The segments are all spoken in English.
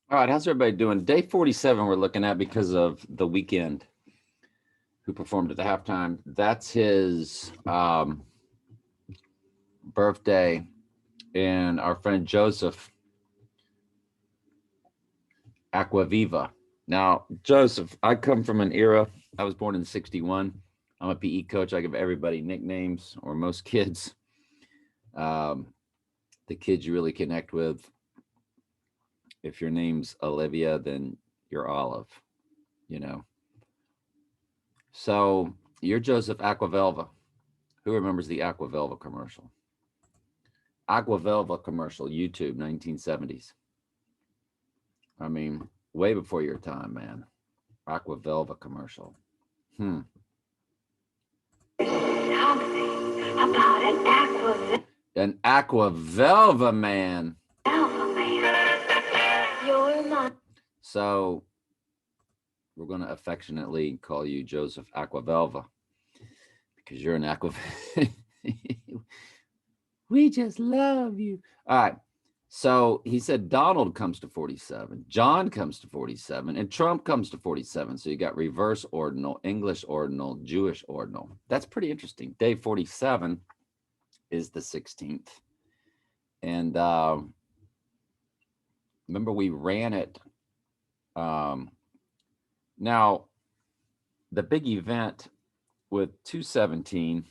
All right, how's everybody doing? Day 47 we're looking at because of the Weeknd who performed at the halftime. That's his birthday, and our friend Joseph Aquaviva. Now, Joseph, I come from an era, I was born in 61. I'm a PE coach. I give everybody nicknames, or most kids. Um, the kids you really connect with. If your name's Olivia, then you're Olive, you know. So you're Joseph Aquavelva. Who remembers the Aquavelva commercial? Aquavelva commercial, YouTube, 1970s. I mean, way before your time, man. Aquavelva commercial. Hmm. Something about An Aquavelva man. man. You're not. So we're going to affectionately call you Joseph Aquavelva because you're an Aquavelva. We just love you. All right. So he said Donald comes to 47, John comes to 47, and Trump comes to 47. So you got reverse ordinal, English ordinal, Jewish ordinal. That's pretty interesting. Day 47 is the 16th. And remember, we ran it. Um, now, the big event with 217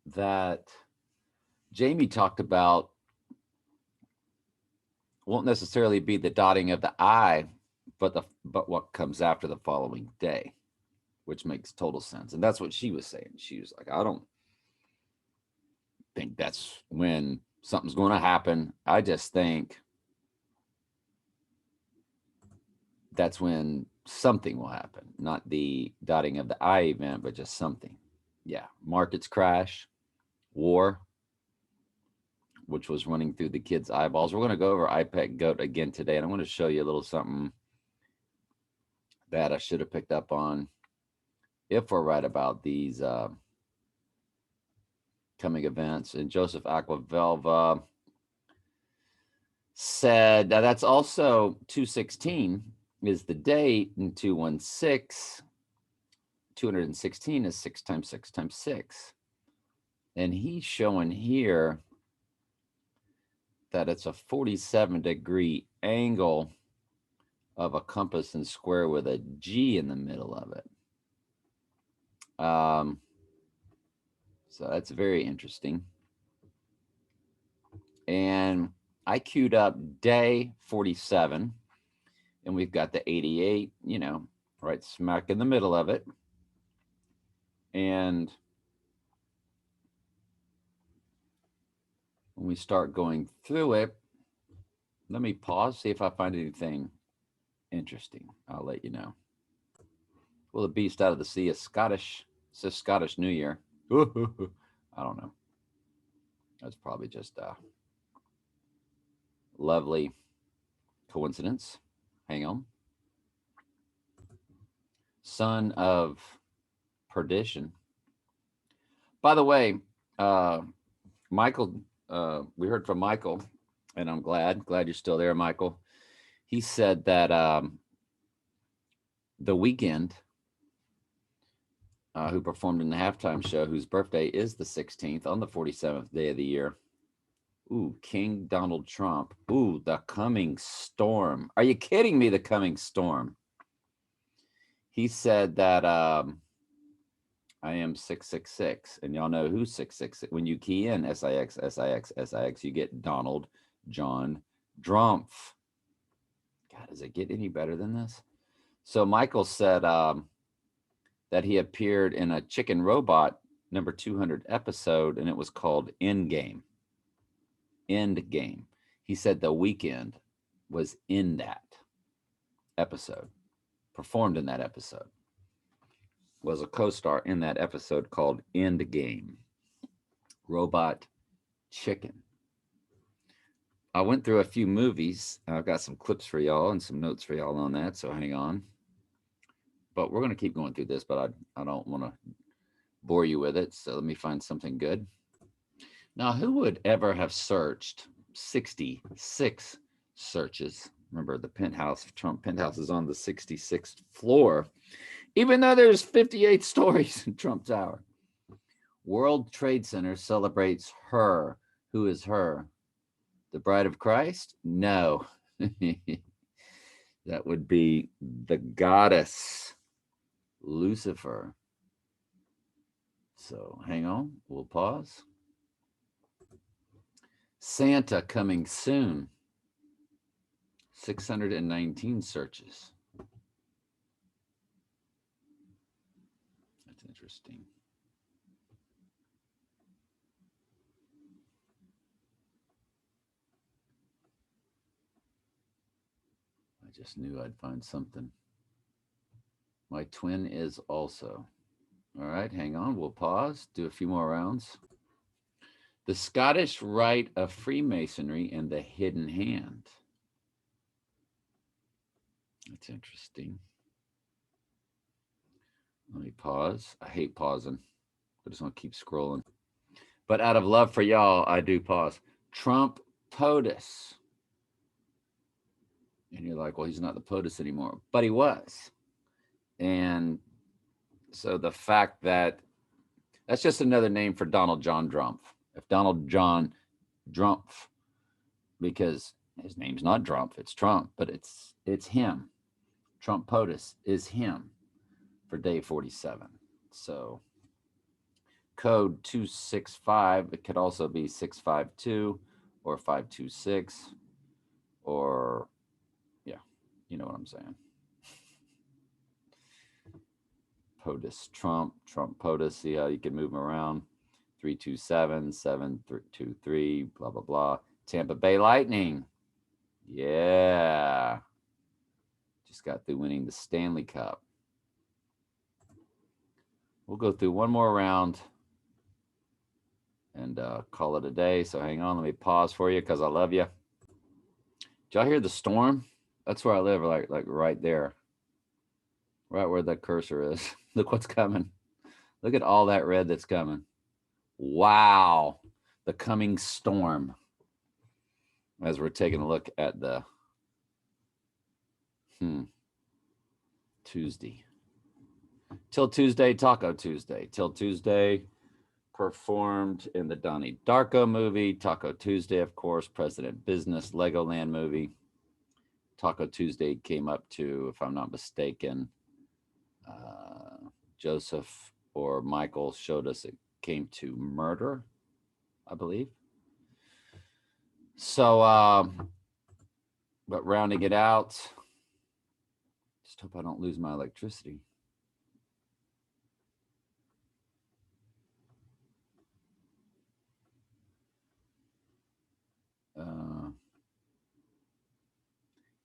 that Jamie talked about won't necessarily be the dotting of the I, but what comes after the following day, which makes total sense. And that's what she was saying. She was like, I don't think that's when something's going to happen. I just think that's when something will happen, not the dotting of the I event, but just something. Yeah. Markets crash, war, which was running through the kids' eyeballs. We're going to go over IPEC GOAT again today, and I'm going to show you a little something that I should have picked up on if we're right about these coming events. And Joseph Aquavelva said that's also 216 is the date, and 216, 216 is 6 times 6 times 6. And he's showing here that it's a 47-degree angle of a compass and square with a G in the middle of it. So that's very interesting. And I queued up day 47, and we've got the 88, right smack in the middle of it. And when we start going through it, let me pause, see if I find anything interesting. I'll let you know. Well, the beast out of the sea is Scottish. It says Scottish New Year. I don't know. That's probably just a lovely coincidence. Hang on. Son of perdition. By the way, Michael, we heard from Michael, and I'm glad you're still there, Michael. He said that the Weeknd, who performed in the halftime show, whose birthday is the 16th on the 47th day of the year. Ooh, King Donald Trump. Ooh, the coming storm. Are you kidding me? The coming storm. He said that I am 666, and y'all know who's 666. When you key in SIX, SIX, SIX, you get Donald John Drumpf. God, does it get any better than this? So Michael said that he appeared in a Chicken Robot number 200 episode, and it was called Endgame. Endgame. He said the Weeknd was in that episode, performed in that episode, was a co-star in that episode called Endgame. Robot Chicken. I went through a few movies. I've got some clips for y'all and some notes for y'all on that, so hang on. But we're going to keep going through this, but I don't want to bore you with it, so let me find something good. Now, who would ever have searched 66 searches. Remember, the penthouse, Trump penthouse, is on the 66th floor, even though there's 58 stories in Trump Tower. World Trade Center celebrates her. Who is her? The bride of Christ? No. That would be the goddess Lucifer. So hang on, we'll pause. Santa coming soon. 619 searches. That's interesting. I just knew I'd find something. My twin is also. All right, hang on. We'll pause, do a few more rounds. The Scottish Rite of Freemasonry and the Hidden Hand. That's interesting. Let me pause. I hate pausing. I just want to keep scrolling. But out of love for y'all, I do pause. Trump POTUS. And you're like, well, he's not the POTUS anymore. But he was. And so the fact that that's just another name for Donald John Trump. If Donald John Trump, because his name's not Trump, it's Trump, but it's him. Trump POTUS is him for day 47. So code 265, it could also be 652 or 526 or, yeah, you know what I'm saying. POTUS, Trump POTUS, see how you can move them around. 327, 723, blah, blah, blah. Tampa Bay Lightning. Yeah. Just got through winning the Stanley Cup. We'll go through one more round and call it a day. So hang on, let me pause for you because I love you. Did y'all hear the storm? That's where I live, like right there. Right where that cursor is. Look what's coming. Look at all that red that's coming. Wow. The coming storm. As we're taking a look at the Tuesday. Till Tuesday, Taco Tuesday. Till Tuesday, performed in the Donnie Darko movie. Taco Tuesday, of course, President Business, Legoland movie. Taco Tuesday came up to, if I'm not mistaken, Joseph or Michael showed us it came to murder, I believe. So, but rounding it out, just hope I don't lose my electricity.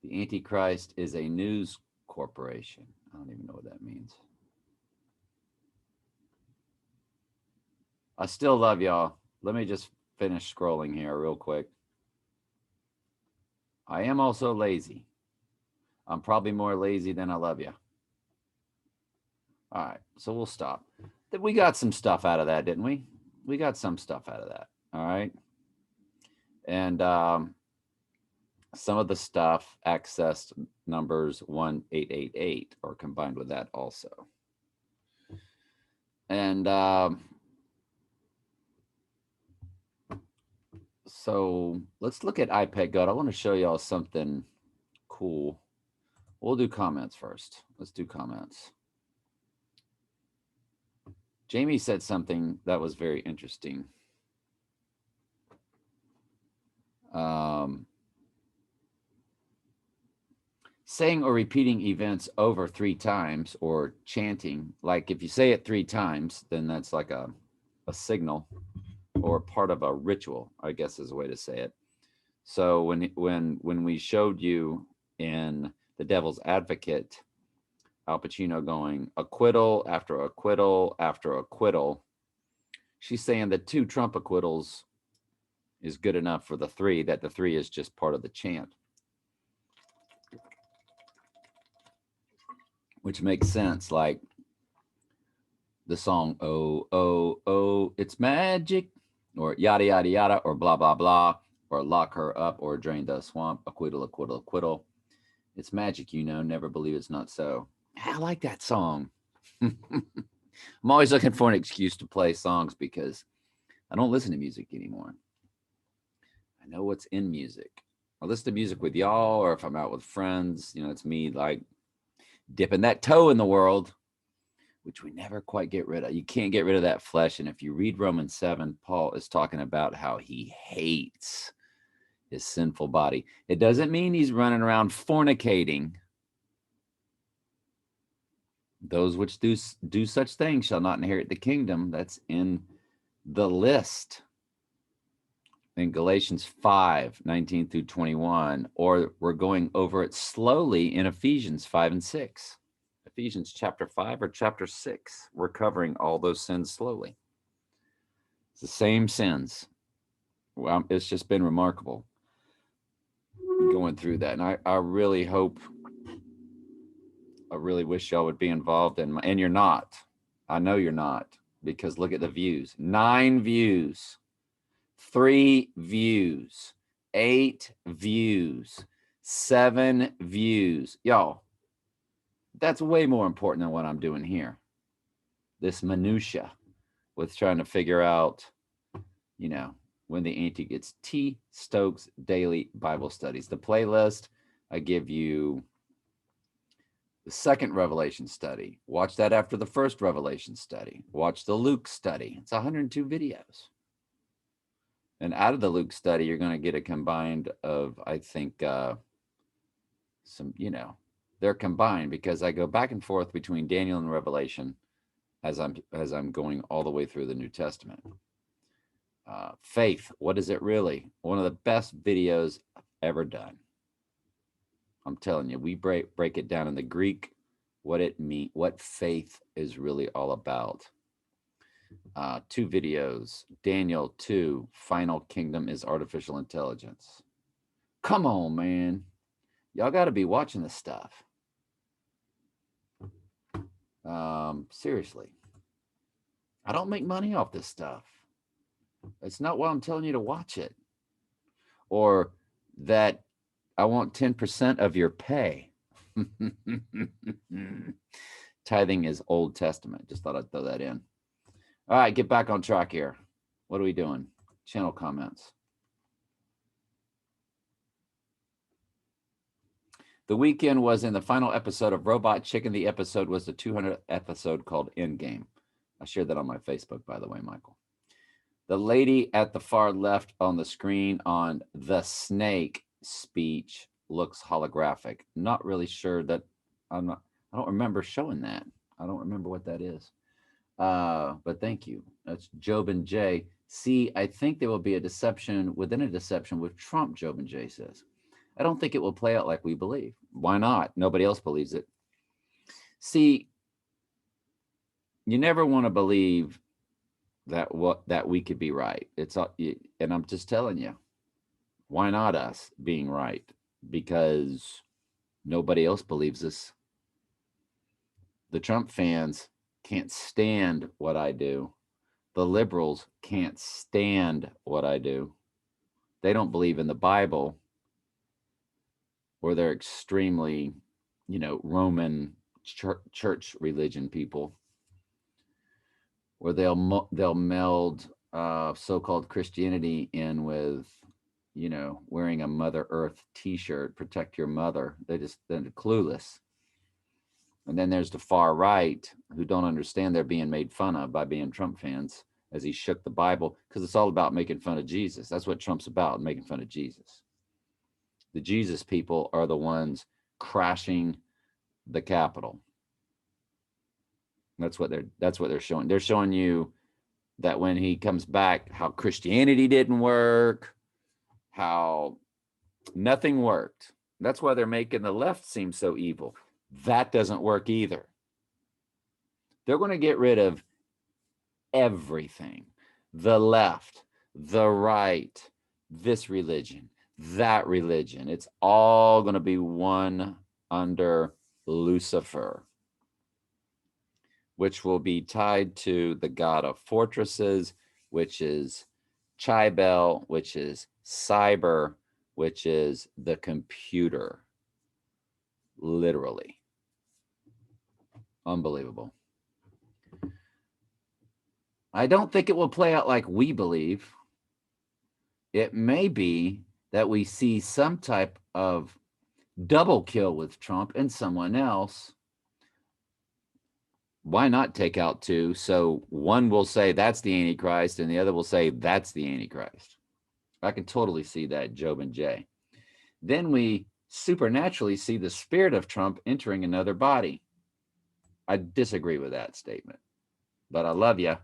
The Antichrist is a news corporation. I don't even know what that means. I still love y'all. Let me just finish scrolling here real quick. I am also lazy. I'm probably more lazy than I love you. All right, so we'll stop. We got some stuff out of that, didn't we? We got some stuff out of that. All right. And some of the stuff accessed numbers 1888 or combined with that also. And so let's look at iPad God. I want to show y'all something cool. We'll do comments first. Let's do comments. Jamie said something that was very interesting. Saying or repeating events over 3 times or chanting, like if you say it 3 times, then that's like a signal or part of a ritual, I guess is a way to say it. So when we showed you in The Devil's Advocate, Al Pacino going acquittal after acquittal after acquittal, she's saying that 2 Trump acquittals is good enough for the 3, that the 3 is just part of the chant. Which makes sense, like the song, oh, oh, oh, it's magic, or yada, yada, yada, or blah, blah, blah. or lock her up, or drain the swamp. Acquittal, acquittal, acquittal. It's magic, never believe it's not so. I like that song. I'm always looking for an excuse to play songs because I don't listen to music anymore. I know what's in music. I listen to music with y'all, or if I'm out with friends, it's me like dipping that toe in the world, which we never quite get rid of. You can't get rid of that flesh. And if you read Romans 7, Paul is talking about how he hates his sinful body. It doesn't mean he's running around fornicating. Those which do such things shall not inherit the kingdom. That's in the list in Galatians 5:19 through 21, or we're going over it slowly in Ephesians 5 and 6. Ephesians chapter 5 or chapter 6. We're covering all those sins slowly. It's the same sins. Well, it's just been remarkable going through that. And I really hope, I really wish y'all would be involved and you're not. I know you're not, because look at the views. 9 views, 3 views, 8 views, 7 views. Y'all, that's way more important than what I'm doing here. This minutia with trying to figure out, when the ante gets T. Stokes Daily Bible Studies. The playlist, I give you the second Revelation study. Watch that after the first Revelation study. Watch the Luke study. It's 102 videos. And out of the Luke study, you're going to get a combined of, I think, some, they're combined because I go back and forth between Daniel and Revelation as I'm going all the way through the New Testament. Faith, what is it really? One of the best videos I've ever done. I'm telling you, we break it down in the Greek, what it means, what faith is really all about. 2 videos. Daniel 2, Final Kingdom is Artificial Intelligence. Come on, man. Y'all got to be watching this stuff. Seriously. I don't make money off this stuff. It's not why I'm telling you to watch it. Or that I want 10% of your pay. Tithing is Old Testament. Just thought I'd throw that in. All right, get back on track here. What are we doing? Channel comments. The Weeknd was in the final episode of Robot Chicken. The episode was the 200th episode called Endgame. I shared that on my Facebook, by the way, Michael. The lady at the far left on the screen on the snake speech looks holographic. Not really sure that I don't remember showing that. I don't remember what that is. But thank you. That's Job and Jay. See, I think there will be a deception within a deception with Trump, Job and Jay says. I don't think it will play out like we believe. Why not? Nobody else believes it. See, you never want to believe that we could be right. And I'm just telling you, why not us being right? Because nobody else believes us. The Trump fans can't stand what I do. The liberals can't stand what I do. They don't believe in the Bible, or they're extremely, Roman church religion people, or they'll meld so-called Christianity in with, wearing a Mother Earth T-shirt, protect your mother. They're clueless. And then there's the far right who don't understand they're being made fun of by being Trump fans as he shook the Bible, because it's all about making fun of Jesus. That's what Trump's about, making fun of Jesus. The Jesus people are the ones crashing the Capitol. That's what they're showing. They're showing you that when he comes back, how Christianity didn't work, how nothing worked. That's why they're making the left seem so evil. That doesn't work either. They're going to get rid of everything. The left, the right, this religion, that religion. It's all going to be one under Lucifer, which will be tied to the god of fortresses, which is Chibel, which is cyber, which is the computer, literally. Unbelievable. I don't think it will play out like we believe. It may be that we see some type of double kill with Trump and someone else. Why not take out two? So one will say that's the Antichrist and the other will say that's the Antichrist. I can totally see that, Job and Jay. Then we supernaturally see the spirit of Trump entering another body. I disagree with that statement, but I love you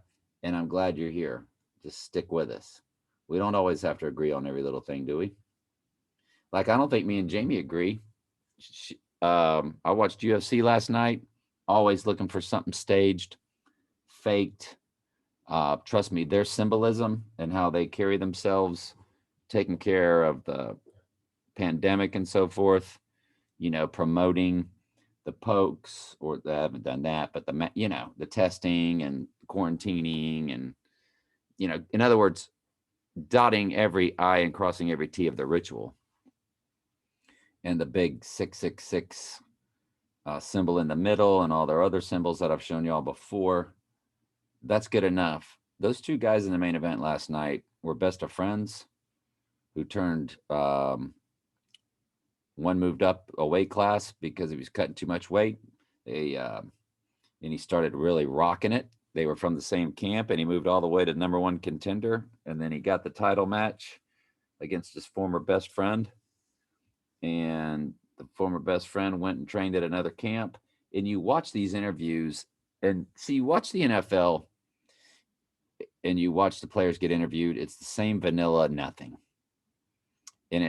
and I'm glad you're here. Just stick with us. We don't always have to agree on every little thing, do we? Like, I don't think me and Jamie agree. I watched UFC last night, always looking for something staged, faked. Trust me, their symbolism and how they carry themselves, taking care of the pandemic and so forth, promoting the pokes, or they haven't done that, but the testing and quarantining and, in other words, dotting every I and crossing every T of the ritual. And the big 666 symbol in the middle and all their other symbols that I've shown y'all before. That's good enough. Those two guys in the main event last night were best of friends who turned, one moved up a weight class because he was cutting too much weight. And he started really rocking it. They were from the same camp, and he moved all the way to number one contender. And then he got the title match against his former best friend. And the former best friend went and trained at another camp. And you watch these interviews, and see, you watch the NFL and you watch the players get interviewed. It's the same vanilla nothing. And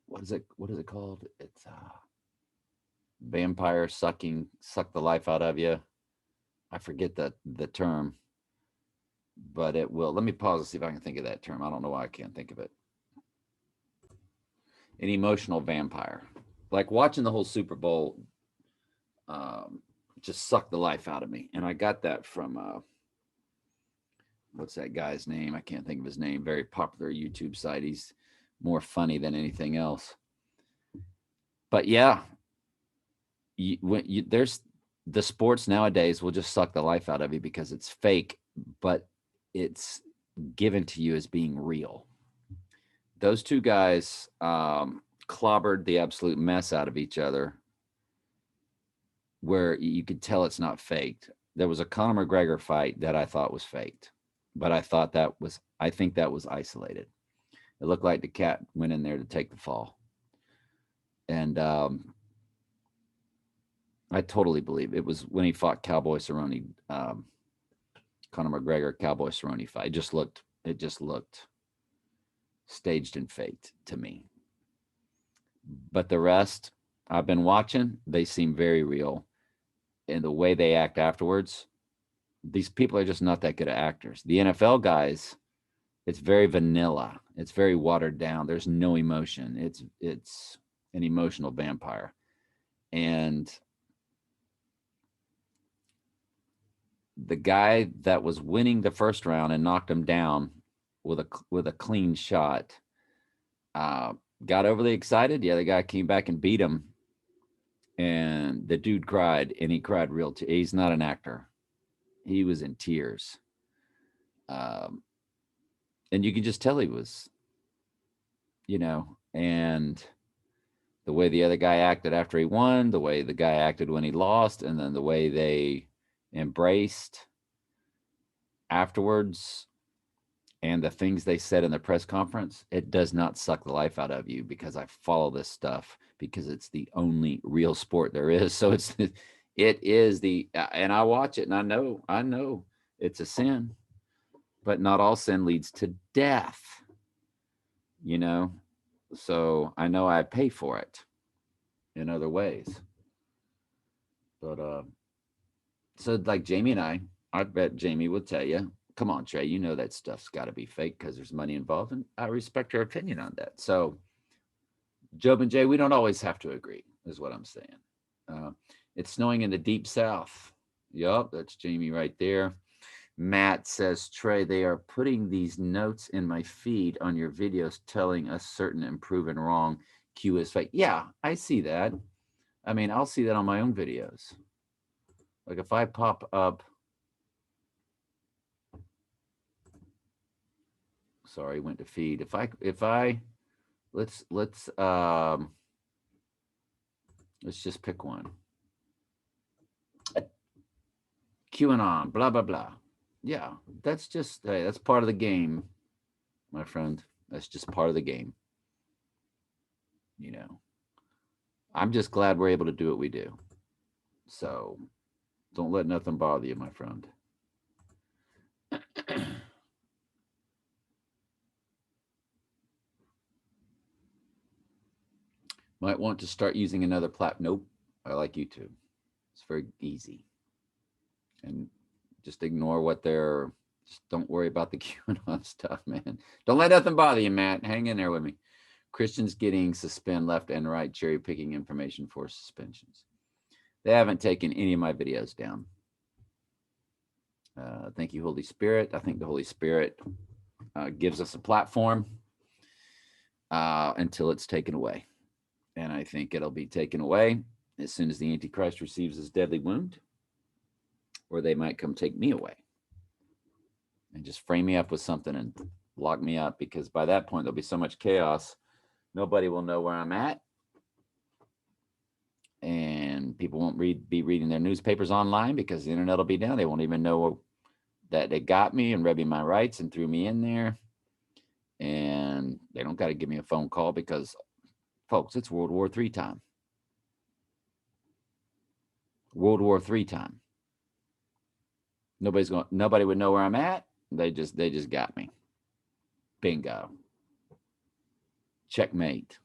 what is it called? It's vampire suck the life out of you. I forget the term, but it will. Let me pause and see if I can think of that term. I don't know why I can't think of it. An emotional vampire, like watching the whole Super Bowl, just sucked the life out of me. And I got that from what's that guy's name? I can't think of his name. Very popular YouTube site. He's more funny than anything else. But yeah, there's the sports nowadays will just suck the life out of you because it's fake, but it's given to you as being real. Those two guys clobbered the absolute mess out of each other, where you could tell it's not faked. There was a Conor McGregor fight that I thought was faked, but I think that was isolated. It looked like the cat went in there to take the fall. And I totally believe it was when he fought Cowboy Cerrone, Conor McGregor Cowboy Cerrone fight. It just looked staged and faked to me. But the rest I've been watching, they seem very real. And the way they act afterwards, these people are just not that good at actors. The NFL guys, it's very vanilla. It's very watered down. There's no emotion. It's an emotional vampire. And the guy that was winning the first round and knocked him down with a clean shot, got overly excited. The other guy came back and beat him, and the dude cried, and he cried real. He's not an actor. He was in tears, and you could just tell he was, and the way the other guy acted after he won, the way the guy acted when he lost, and then the way they embraced afterwards and the things they said in the press conference, it does not suck the life out of you, because I follow this stuff because it's the only real sport there is. So it is and I watch it, and I know it's a sin, but not all sin leads to death, you know? So I know I pay for it in other ways. But so like Jamie and I bet Jamie will tell you, come on, Trey, you know that stuff's got to be fake because there's money involved, and I respect her opinion on that. So Job and Jay, we don't always have to agree, is what I'm saying. It's snowing in the deep south. Yup, that's Jamie right there. Matt says, Trey, they are putting these notes in my feed on your videos telling us certain and proven wrong. Q is fake. Yeah, I see that. I mean, I'll see that on my own videos. Like if I pop up, sorry, went to feed. Let's just pick one. QAnon, blah blah blah. Yeah, that's just hey, that's part of the game, my friend. That's just part of the game. You know, I'm just glad we're able to do what we do. So don't let nothing bother you, my friend. Might want to start using another platform. Nope, I like YouTube. It's very easy, and just ignore what they're. Just don't worry about the QAnon stuff, man. Don't let nothing bother you, Matt. Hang in there with me. Christians getting suspend left and right, cherry picking information for suspensions. They haven't taken any of my videos down. Thank you, Holy Spirit. I think the Holy Spirit gives us a platform until it's taken away. And I think it'll be taken away as soon as the Antichrist receives his deadly wound, or they might come take me away and just frame me up with something and lock me up, because by that point, there'll be so much chaos. Nobody will know where I'm at. And people won't be reading their newspapers online because the internet will be down. They won't even know that they got me and read me my rights and threw me in there. And they don't got to give me a phone call because, folks, it's World War III time. World War III time. Nobody would know where I'm at. They just got me. Bingo. Checkmate.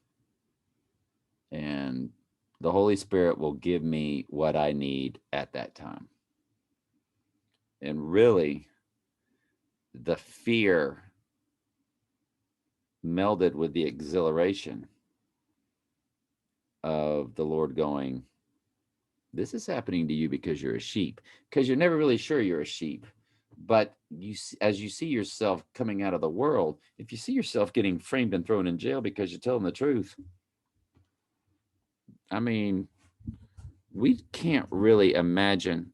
And the Holy Spirit will give me what I need at that time. And really, the fear melded with the exhilaration of the Lord going, this is happening to you because you're a sheep, because you're never really sure you're a sheep. But as you see yourself coming out of the world, if you see yourself getting framed and thrown in jail because you're telling the truth, I mean, we can't really imagine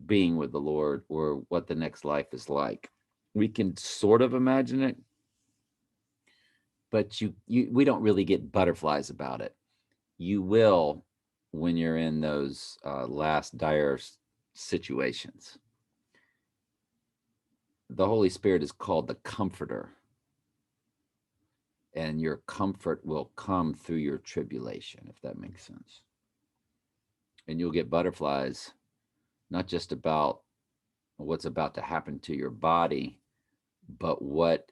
being with the Lord or what the next life is like. We can sort of imagine it, but we don't really get butterflies about it. You will when you're in those last dire situations. The Holy Spirit is called the Comforter, and your comfort will come through your tribulation, if that makes sense. And you'll get butterflies, not just about what's about to happen to your body, but what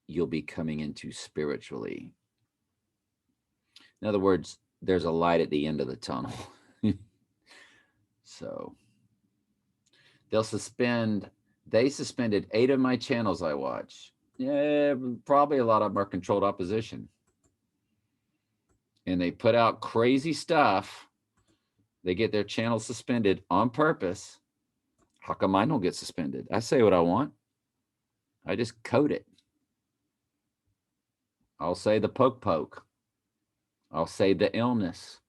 you'll be coming into spiritually. In other words, there's a light at the end of the tunnel. So they suspended 8 of my channels I watch. Yeah, probably a lot of them are controlled opposition. And they put out crazy stuff. They get their channel suspended on purpose. How come mine don't get suspended? I say what I want. I just code it. I'll say the poke. I'll say the illness.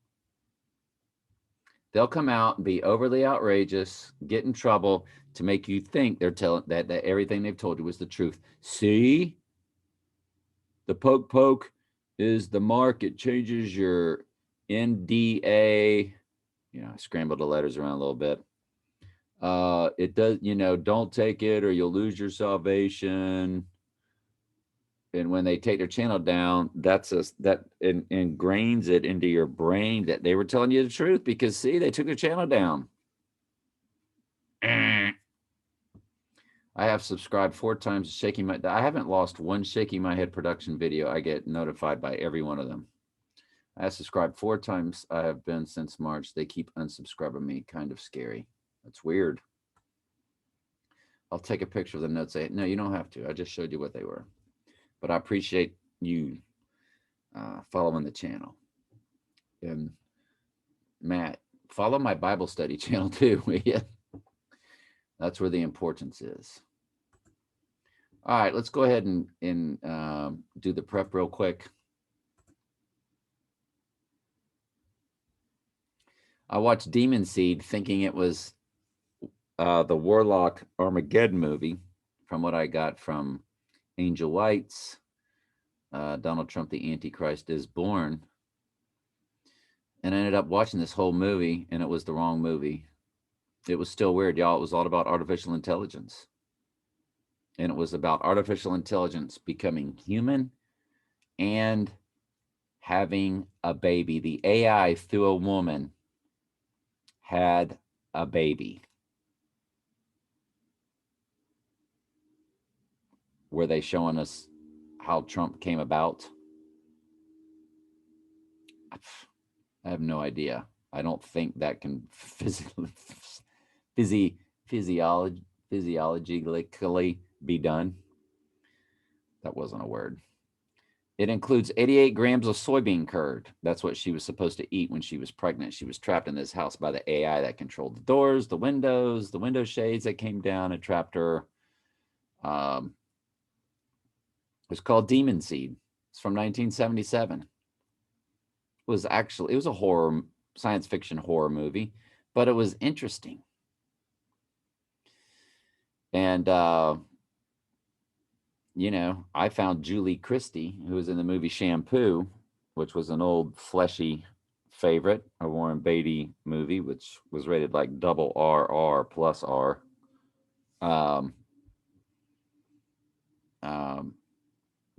They'll come out and be overly outrageous, get in trouble to make you think they're telling that everything they've told you was the truth. See, the poke is the mark. It changes your NDA. I scrambled the letters around a little bit. It does, don't take it or you'll lose your salvation. And when they take their channel down, that ingrains it into your brain that they were telling you the truth, because see, they took their channel down. I have subscribed 4 times to Shaking My. I haven't lost one Shaking My Head production video. I get notified by every one of them. I have subscribed 4 times. I have been since March. They keep unsubscribing me. Kind of scary. That's weird. I'll take a picture of the notes. No, you don't have to. I just showed you what they were. But I appreciate you following the channel. And Matt, follow my Bible study channel too, will you? That's where the importance is. All right, let's go ahead and do the prep real quick. I watched Demon Seed thinking it was the Warlock Armageddon movie, from what I got from Angel White's Donald Trump, the Antichrist is Born. And I ended up watching this whole movie, and it was the wrong movie. It was still weird, y'all. It was all about artificial intelligence. And it was about artificial intelligence becoming human and having a baby. The AI through a woman had a baby. Were they showing us how Trump came about? I have no idea. I don't think that can physiologically be done. That wasn't a word. It includes 88 grams of soybean curd. That's what she was supposed to eat when she was pregnant. She was trapped in this house by the AI that controlled the doors, the window shades that came down and trapped her. It was called Demon Seed. It's from 1977. It was a horror, science fiction horror movie, but it was interesting. And I found Julie Christie, who was in the movie Shampoo, which was an old fleshy favorite, a Warren Beatty movie, which was rated like double RR plus R.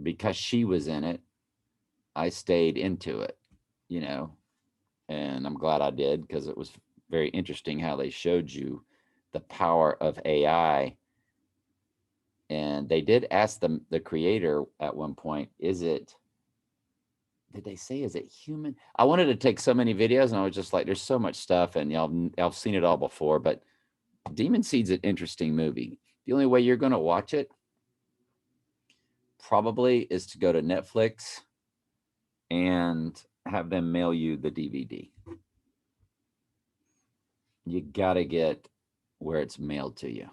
Because she was in it, I stayed into it, and I'm glad I did, because it was very interesting how they showed you the power of AI. And they did ask the creator at one point, did they say, is it human? I wanted to take so many videos, and I was just like, there's so much stuff, and y'all seen it all before, but Demon Seed's an interesting movie. The only way you're going to watch it probably is to go to Netflix and have them mail you the DVD. You got to get where it's mailed to you.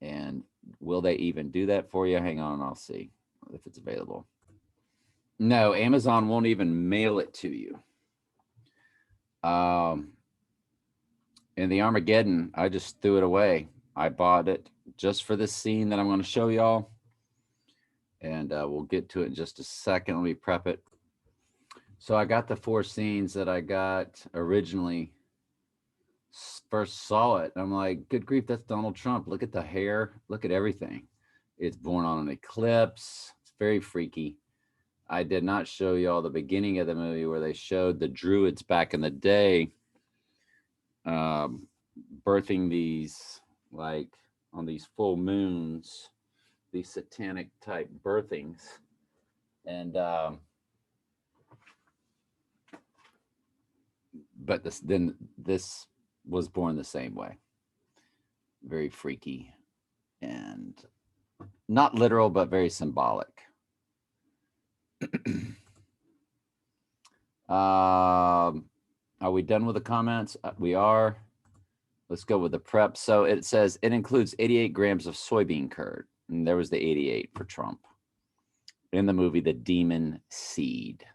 And will they even do that for you? Hang on, I'll see if it's available. No, Amazon won't even mail it to you. And the Armageddon, I just threw it away. I bought it just for this scene that I'm going to show y'all. And we'll get to it in just a second. Let me prep it. So I got the 4 scenes that I got originally. First saw it, I'm like, good grief, that's Donald Trump. Look at the hair. Look at everything. It's born on an eclipse. It's very freaky. I did not show you all the beginning of the movie where they showed the Druids back in the day birthing these, like on these full moons, these satanic type birthings. And but this was born the same way. Very freaky and not literal, but very symbolic. Are we done with the comments? We are. Let's go with the prep. So it says it includes 88 grams of soybean curd. And there was the 88 for Trump in the movie The Demon Seed.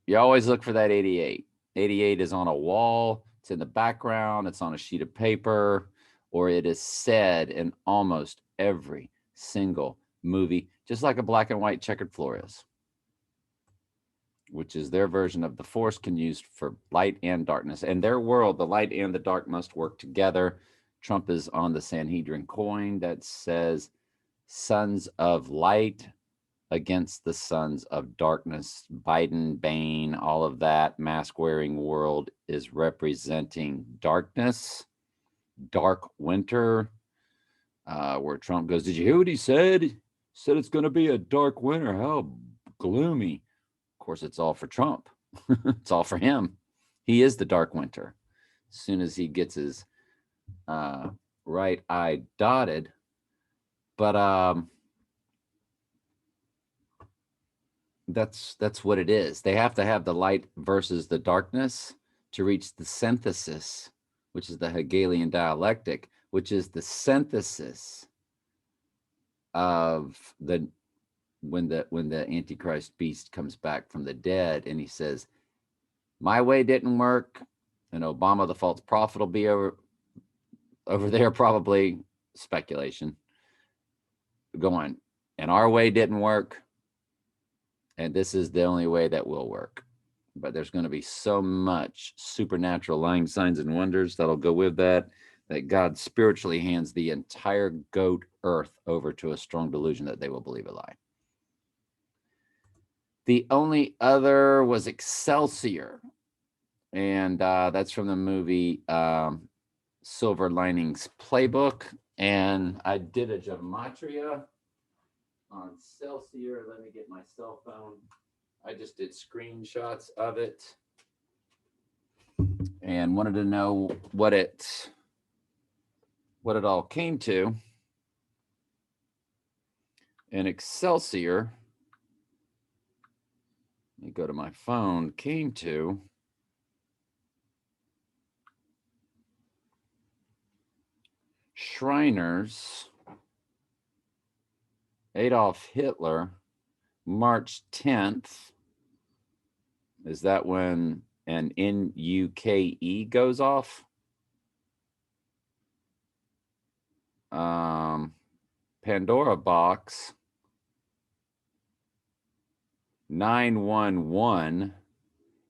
You always look for that 88. 88 is on a wall. It's in the background. It's on a sheet of paper, or it is said in almost every single movie, just like a black and white checkered floor is, which is their version of the Force can use for light and darkness. In their world, the light and the dark must work together. Trump is on the Sanhedrin coin that says sons of light against the sons of darkness. Biden, Bane, all of that mask-wearing world is representing darkness, dark winter, where Trump goes, did you hear what he said? He said it's going to be a dark winter. How gloomy. Of course, it's all for Trump. It's all for him. He is the dark winter. As soon as he gets his right eye dotted. But that's what it is. They have to have the light versus the darkness to reach the synthesis which is the Hegelian dialectic, which is the synthesis of the when the Antichrist beast comes back from the dead and he says, "My way didn't work," and Obama, the false prophet, will be over there, probably speculation, going, "And our way didn't work, and this is the only way that will work." But there's going to be so much supernatural lying signs and wonders that'll go with that God spiritually hands the entire goat earth over to a strong delusion that they will believe a lie. The only other was Excelsior, and that's from the movie Silver Linings Playbook. And I did a gematria on Excelsior. Let me get my cell phone. I just did screenshots of it and wanted to know what it all came to. And Excelsior, let me go to my phone, came to Shriners, Adolf Hitler, March 10th. Is that when an NUKE goes off? Pandora box, 911,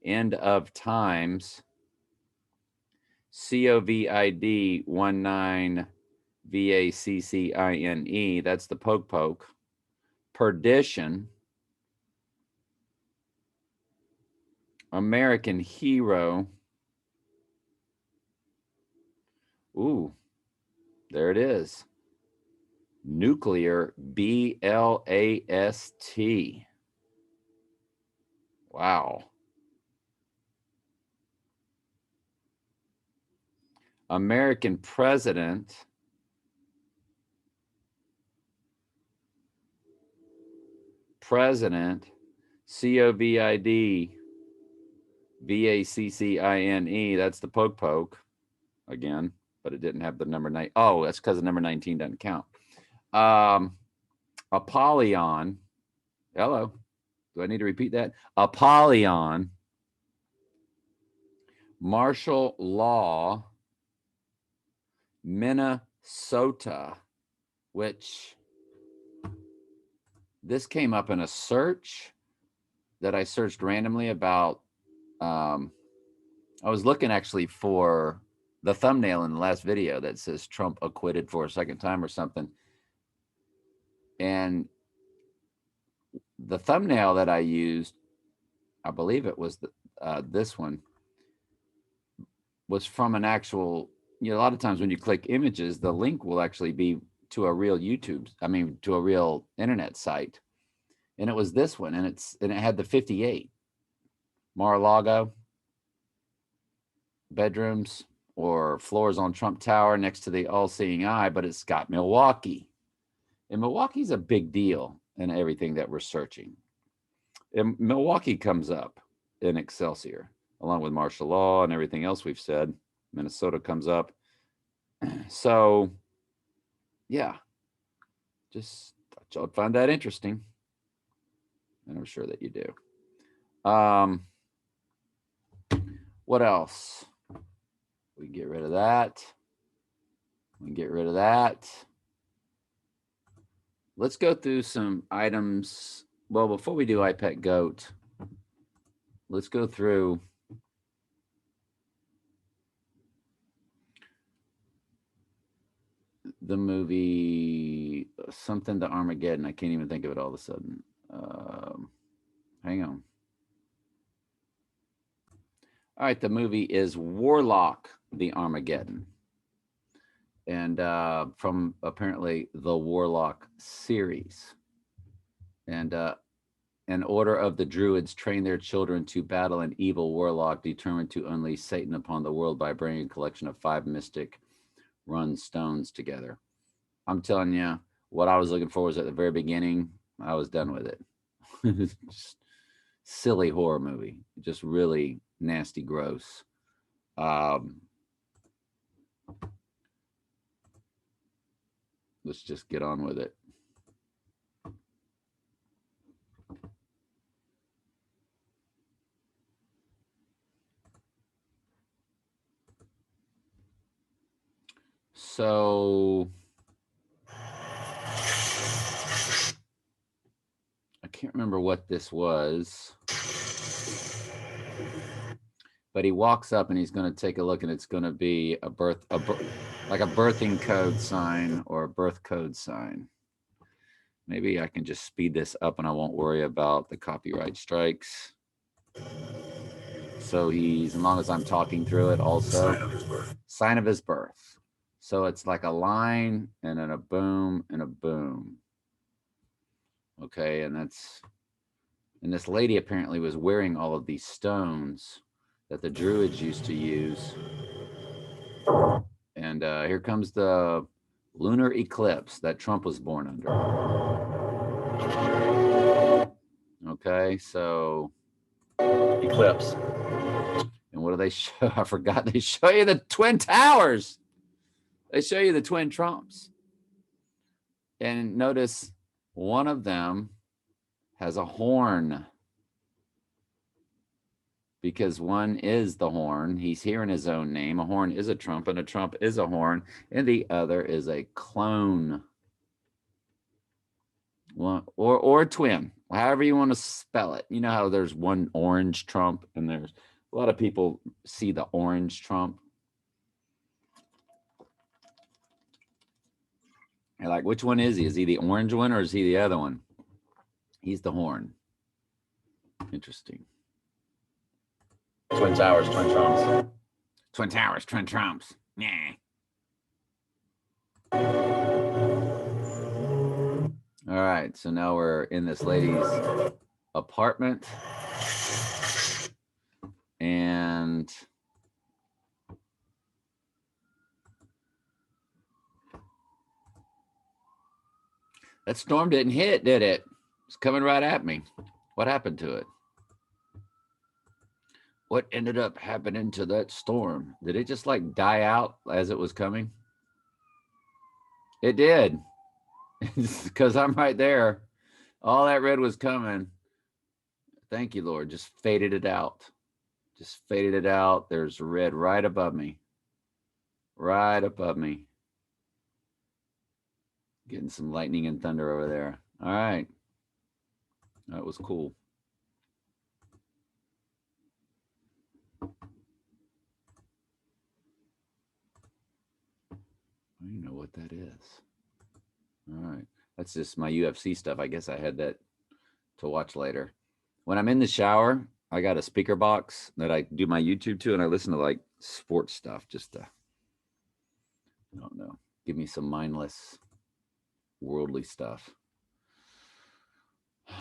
end of times, COVID 19 VACCINE, that's the poke, perdition, American hero. Ooh, there it is. Nuclear, BLAST. Wow. American president. COVID VACCINE. That's the poke again, but it didn't have the number 9. Oh, that's because the number 19 doesn't count. Apollyon. Hello. Do I need to repeat that? Apollyon. Martial law. Minnesota, which this came up in a search that I searched randomly about. I was looking actually for the thumbnail in the last video that says Trump acquitted for a second time or something. And the thumbnail that I used, I believe it was this one, was from an actual, a lot of times when you click images, the link will actually be to a real to a real internet site. And it was this one, and it had the 58 Mar-a-Lago bedrooms or floors on Trump Tower next to the all-seeing eye, but it's got Milwaukee. And Milwaukee's a big deal in everything that we're searching. And Milwaukee comes up in Excelsior, along with martial law and everything else we've said. Minnesota comes up. So, yeah, just thought y'all find that interesting. And I'm sure that you do. What else? We can get rid of that. We can get rid of that. Let's go through some items. Well, before we do iPet Goat, let's go through the movie something to Armageddon. I can't even think of it all of a sudden. Hang on. All right, the movie is Warlock, the Armageddon. And from apparently the Warlock series. And an order of the Druids train their children to battle an evil warlock determined to unleash Satan upon the world by bringing a collection of 5 mystic run stones together. I'm telling you, what I was looking for was at the very beginning. I was done with it. Just silly horror movie. Just really nasty, gross. Let's just get on with it. So I can't remember what this was, but he walks up and he's going to take a look, and it's going to be like a birthing code sign or a birth code sign. Maybe I can just speed this up and I won't worry about the copyright strikes. So he's, as long as I'm talking through it, also sign of his birth. So it's like a line and then a boom and a boom. Okay, and this lady apparently was wearing all of these stones that the Druids used to use. And here comes the lunar eclipse that Trump was born under. Okay, so eclipse. And what do they show? I forgot. They show you the Twin Towers. They show you the twin Trumps. And notice one of them has a horn, because one is the horn. He's hearing his own name. A horn is a trump, and a trump is a horn, and the other is a clone. One, or twin, however you want to spell it. You know how there's one orange trump, and there's a lot of people see the orange trump. You're like, which one is he? Is he the orange one or is he the other one? He's the horn. Interesting. Twin Towers, Twin Trumps. Twin Towers, Twin Trumps. Yeah. All right, so now we're in this lady's apartment, and that storm didn't hit, did it? It's coming right at me. What happened to it? What ended up happening to that storm? Did it just like die out as it was coming? It did. Because I'm right there. All that red was coming. Thank you, Lord. Just faded it out. Just faded it out. There's red right above me. Right above me. Getting some lightning and thunder over there. All right. That was cool. I don't even know what that is. All right. That's just my UFC stuff. I guess I had that to watch later. When I'm in the shower, I got a speaker box that I do my YouTube to, and I listen to like sports stuff just to, I don't know, give me some mindless, worldly stuff. All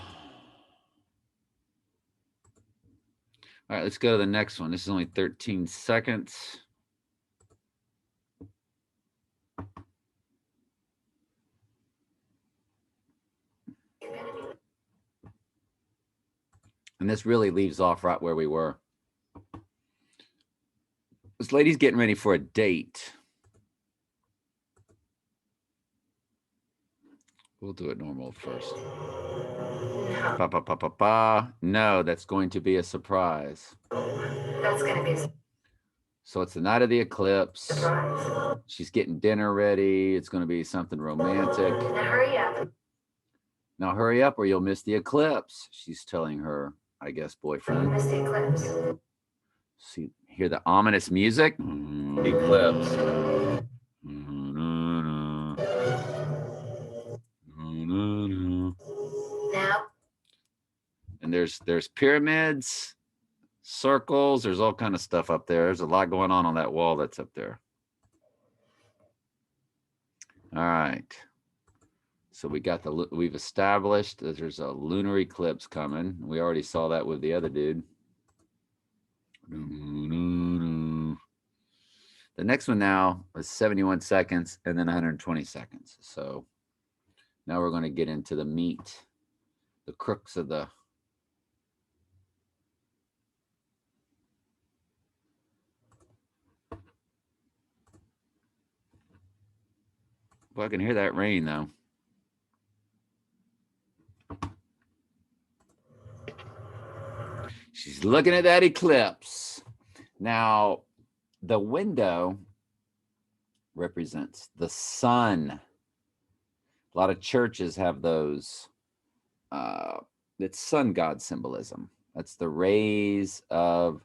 right, let's go to the next one. This is only 13 seconds. And this really leaves off right where we were. This lady's getting ready for a date. We'll do it normal first. Pa, pa, pa, pa, pa. No, that's going to be a surprise. That's going to be a So it's the night of the eclipse. surprise. She's getting dinner ready. It's going to be something romantic. Now hurry up. Now hurry up or you'll miss the eclipse, she's telling her, I guess, boyfriend. Miss the eclipse. See, hear the ominous music? Eclipse. Now. And there's pyramids, circles, there's all kind of stuff up there. There's a lot going on that wall that's up there. All right. So we've established that there's a lunar eclipse coming. We already saw that with the other dude. The next one now is 71 seconds and then 120 seconds. So now we're going to get into the meat, the crux of the Well, I can hear that rain, though. She's looking at that eclipse. Now, the window represents the sun. A lot of churches have those. It's sun god symbolism. That's the rays of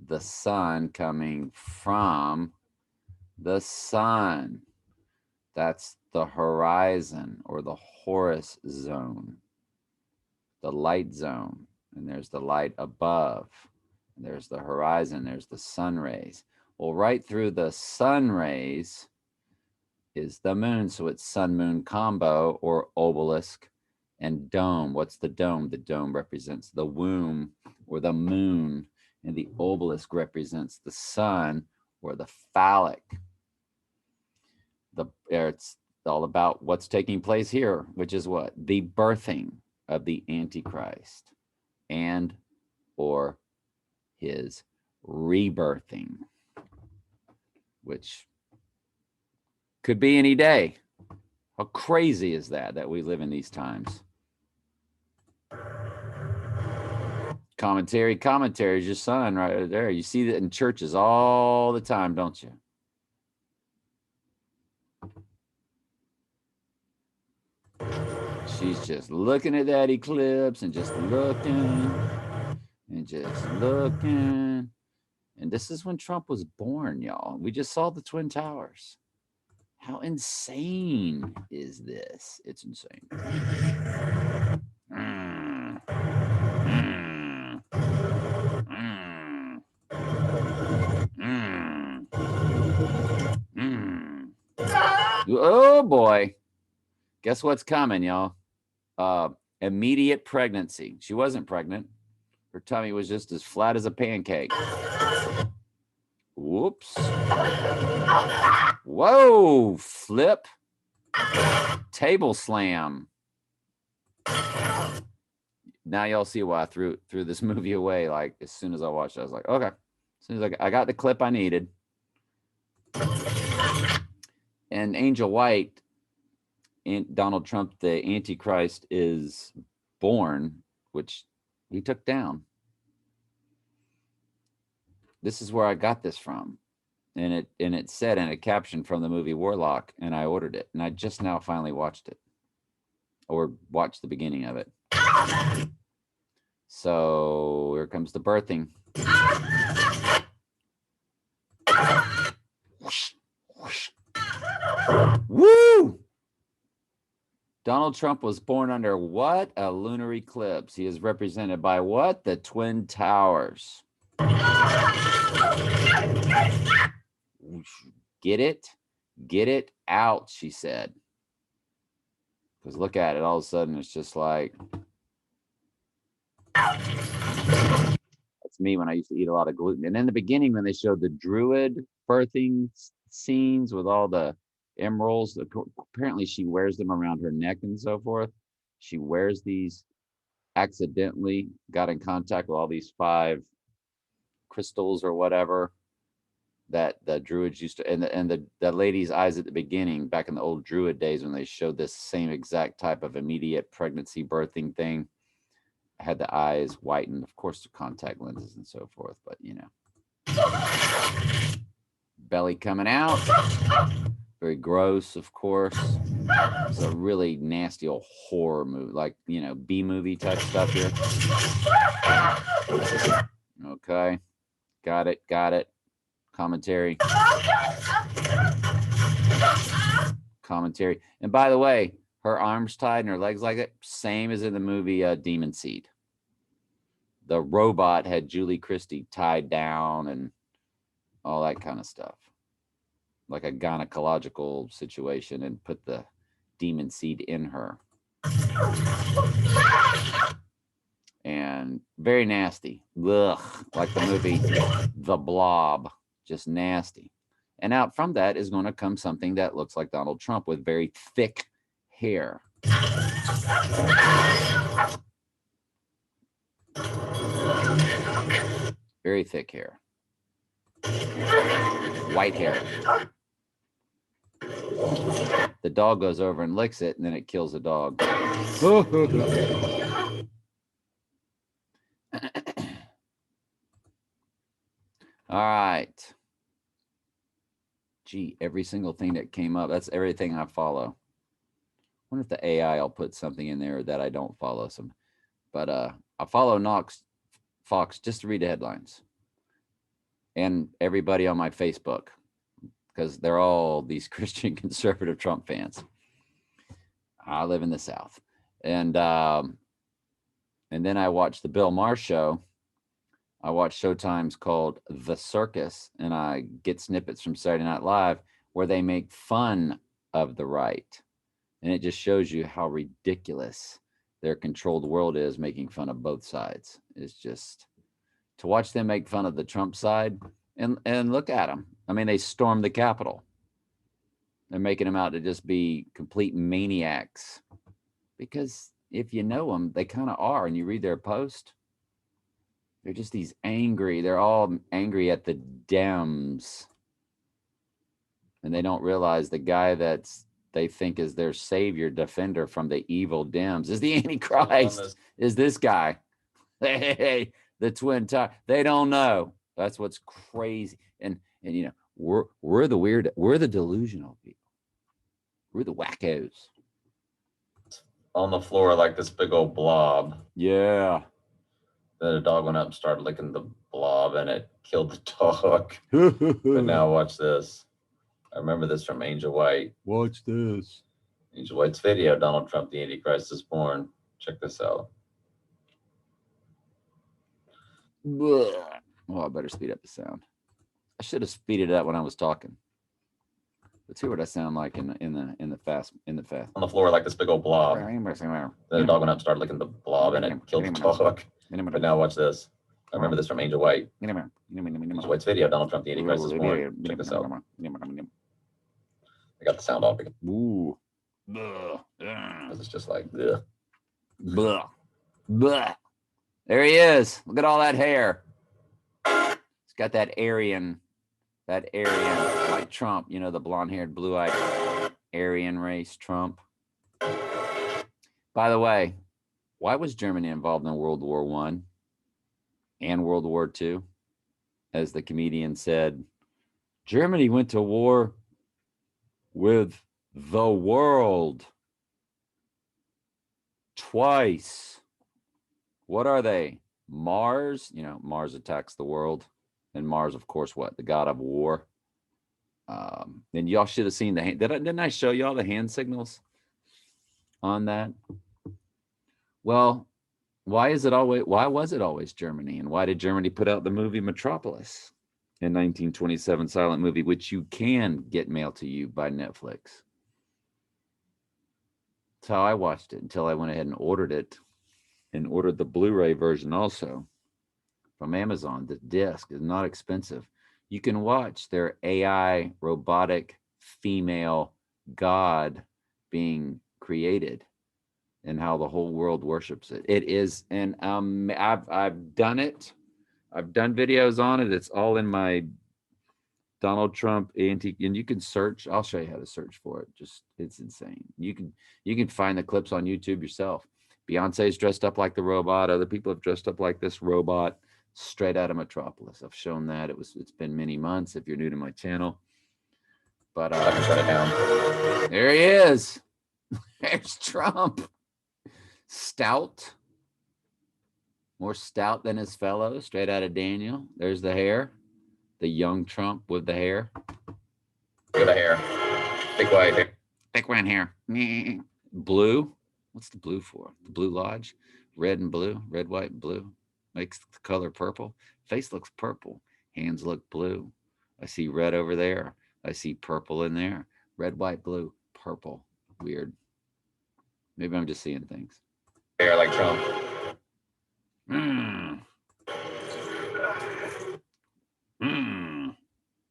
the sun coming from the sun. That's the horizon or the Horus zone, the light zone. And there's the light above. There's the horizon. There's the sun rays. Well, right through the sun rays is the moon. So it's sun moon combo or obelisk and dome. What's the dome? The dome represents the womb or the moon, and the obelisk represents the sun or the phallic. It's all about what's taking place here, which is what? The birthing of the Antichrist and or his rebirthing, which could be any day. How crazy is that we live in these times? Commentary is your son right there. You see that in churches all the time, don't you? She's just looking at that eclipse and just looking and just looking. And this is when Trump was born, y'all. We just saw the Twin Towers. How insane is this? It's insane. Oh boy. Guess what's coming, y'all? Immediate pregnancy. She wasn't pregnant. Her tummy was just as flat as a pancake. Whoops. Whoa, flip. Table slam. Now y'all see why I threw this movie away. Like, as soon as I watched it, I was like, okay. As soon as I got the clip I needed. And Angel White, and Donald Trump, the Antichrist, is born, which he took down. This is where I got this from. And it said in a caption from the movie Warlock, and I ordered it. And I just now finally watched it. Or watched the beginning of it. So here comes the birthing. Woo! Donald Trump was born under what? A lunar eclipse. He is represented by what? The Twin Towers. Get it? Get it out, she said. Because look at it. All of a sudden, it's just like... That's me when I used to eat a lot of gluten. And in the beginning, when they showed the druid birthing scenes with all the emeralds, apparently she wears them around her neck and so forth. She wears these, accidentally got in contact with all these 5 crystals or whatever that the druids used to, and the lady's eyes at the beginning, back in the old druid days when they showed this same exact type of immediate pregnancy birthing thing, had the eyes whitened, of course, the contact lenses and so forth, but you know. Belly coming out. Very gross, of course. It's a really nasty old horror movie, like, you know, B-movie type stuff here. Okay. Got it. Commentary. And by the way, her arms tied and her legs like that, same as in the movie Demon Seed. The robot had Julie Christie tied down and all that kind of stuff. Like a gynecological situation, and put the demon seed in her. And very nasty. Ugh, like the movie The Blob. Just nasty. And out from that is going to come something that looks like Donald Trump with very thick hair. Very thick hair. White hair. The dog goes over and licks it, and then it kills the dog. All right. Gee, every single thing that came up, that's everything I follow. I wonder if the AI will put something in there that I don't follow. But I follow Fox just to read the headlines. And everybody on my Facebook, because they're all these Christian conservative Trump fans. I live in the South. And then I watch the Bill Maher show. I watch Showtime's called The Circus, and I get snippets from Saturday Night Live where they make fun of the right. And it just shows you how ridiculous their controlled world is, making fun of both sides. It's just to watch them make fun of the Trump side and look at them. I mean, they stormed the Capitol. They're making them out to just be complete maniacs. Because if you know them, they kind of are. And you read their post, they're just these angry. They're all angry at the Dems. And they don't realize the guy they think is their savior, defender from the evil Dems is the Antichrist. Is this guy? Hey, the twin tie. They don't know. That's what's crazy. And you know, we're the weird, we're the delusional people. We're the wackos. On the floor like this big old blob. Yeah. Then a dog went up and started licking the blob, and it killed the dog. But now watch this. I remember this from Angel White. Watch this. Angel White's video, Donald Trump, the Antichrist is born. Check this out. Oh, I better speed up the sound. I should have speeded it up when I was talking. Let's hear what I sound like in the fast. On the floor like this big old blob. Then the dog went up and started licking the blob, and it killed the dog. But now watch this. I remember this from Angel White. Angel White's video, Donald Trump, the Antichrist is born. Check this out. I got the sound off. Ooh. It's just like, ugh. Blah. Blah. There he is. Look at all that hair. He's got that Aryan, like Trump, you know, the blonde-haired, blue-eyed Aryan race Trump. By the way, why was Germany involved in World War I and World War II? As the comedian said, Germany went to war with the world twice. What are they? Mars? You know, Mars attacks the world. And Mars, of course, what? The god of war. And y'all should have seen the hand. Didn't I show y'all the hand signals on that? Well, why was it always Germany? And why did Germany put out the movie Metropolis in 1927, silent movie, which you can get mailed to you by Netflix? That's how I watched it until I went ahead and ordered it, and ordered the Blu-ray version also from Amazon. The disc is not expensive. You can watch their AI robotic female god being created and how the whole world worships it. It is, and I've done it. I've done videos on it. It's all in my Donald Trump and you can search. I'll show you how to search for it. Just, it's insane. You can find the clips on YouTube yourself. Beyonce's dressed up like the robot. Other people have dressed up like this robot straight out of Metropolis. I've shown that. It's been many months if you're new to my channel. But I can shut it down. There he is. There's Trump. Stout. More stout than his fellow, straight out of Daniel. There's the hair. The young Trump with the hair. Look at the hair. Big white hair. Thick white hair. Blue. What's the blue for? The Blue Lodge. Red and blue. Red, white, and blue. Makes the color purple. Face looks purple. Hands look blue. I see red over there. I see purple in there. Red, white, blue, purple. Weird. Maybe I'm just seeing things. Hair like Trump.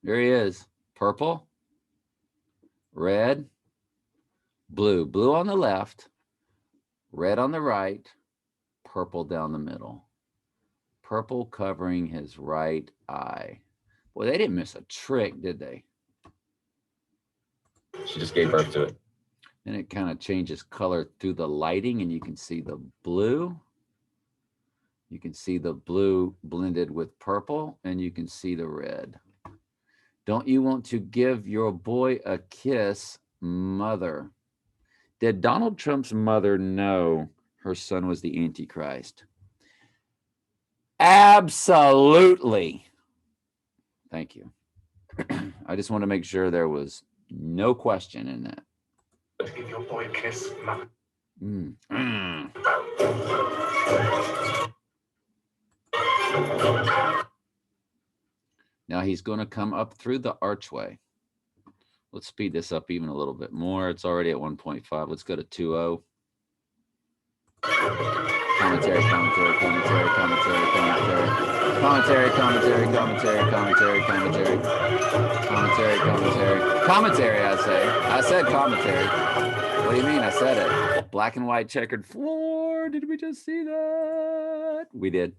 There he is. Purple. Red. Blue. Blue on the left. Red on the right. Purple down the middle. Purple covering his right eye. Boy, they didn't miss a trick, did they? She just gave birth to it. And it kind of changes color through the lighting, and you can see the blue. You can see the blue blended with purple, and you can see the red. Don't you want to give your boy a kiss, mother? Did Donald Trump's mother know her son was the Antichrist? Absolutely. Thank you. I just want to make sure there was no question in that. Give your boy a kiss, mother. Now he's going to come up through the archway. Let's speed this up even a little bit more. It's already at 1.5. Let's go to 2.0. Commentary. Commentary, I say. I said commentary. What do you mean? I said it. Black and white checkered floor. Did we just see that? We did.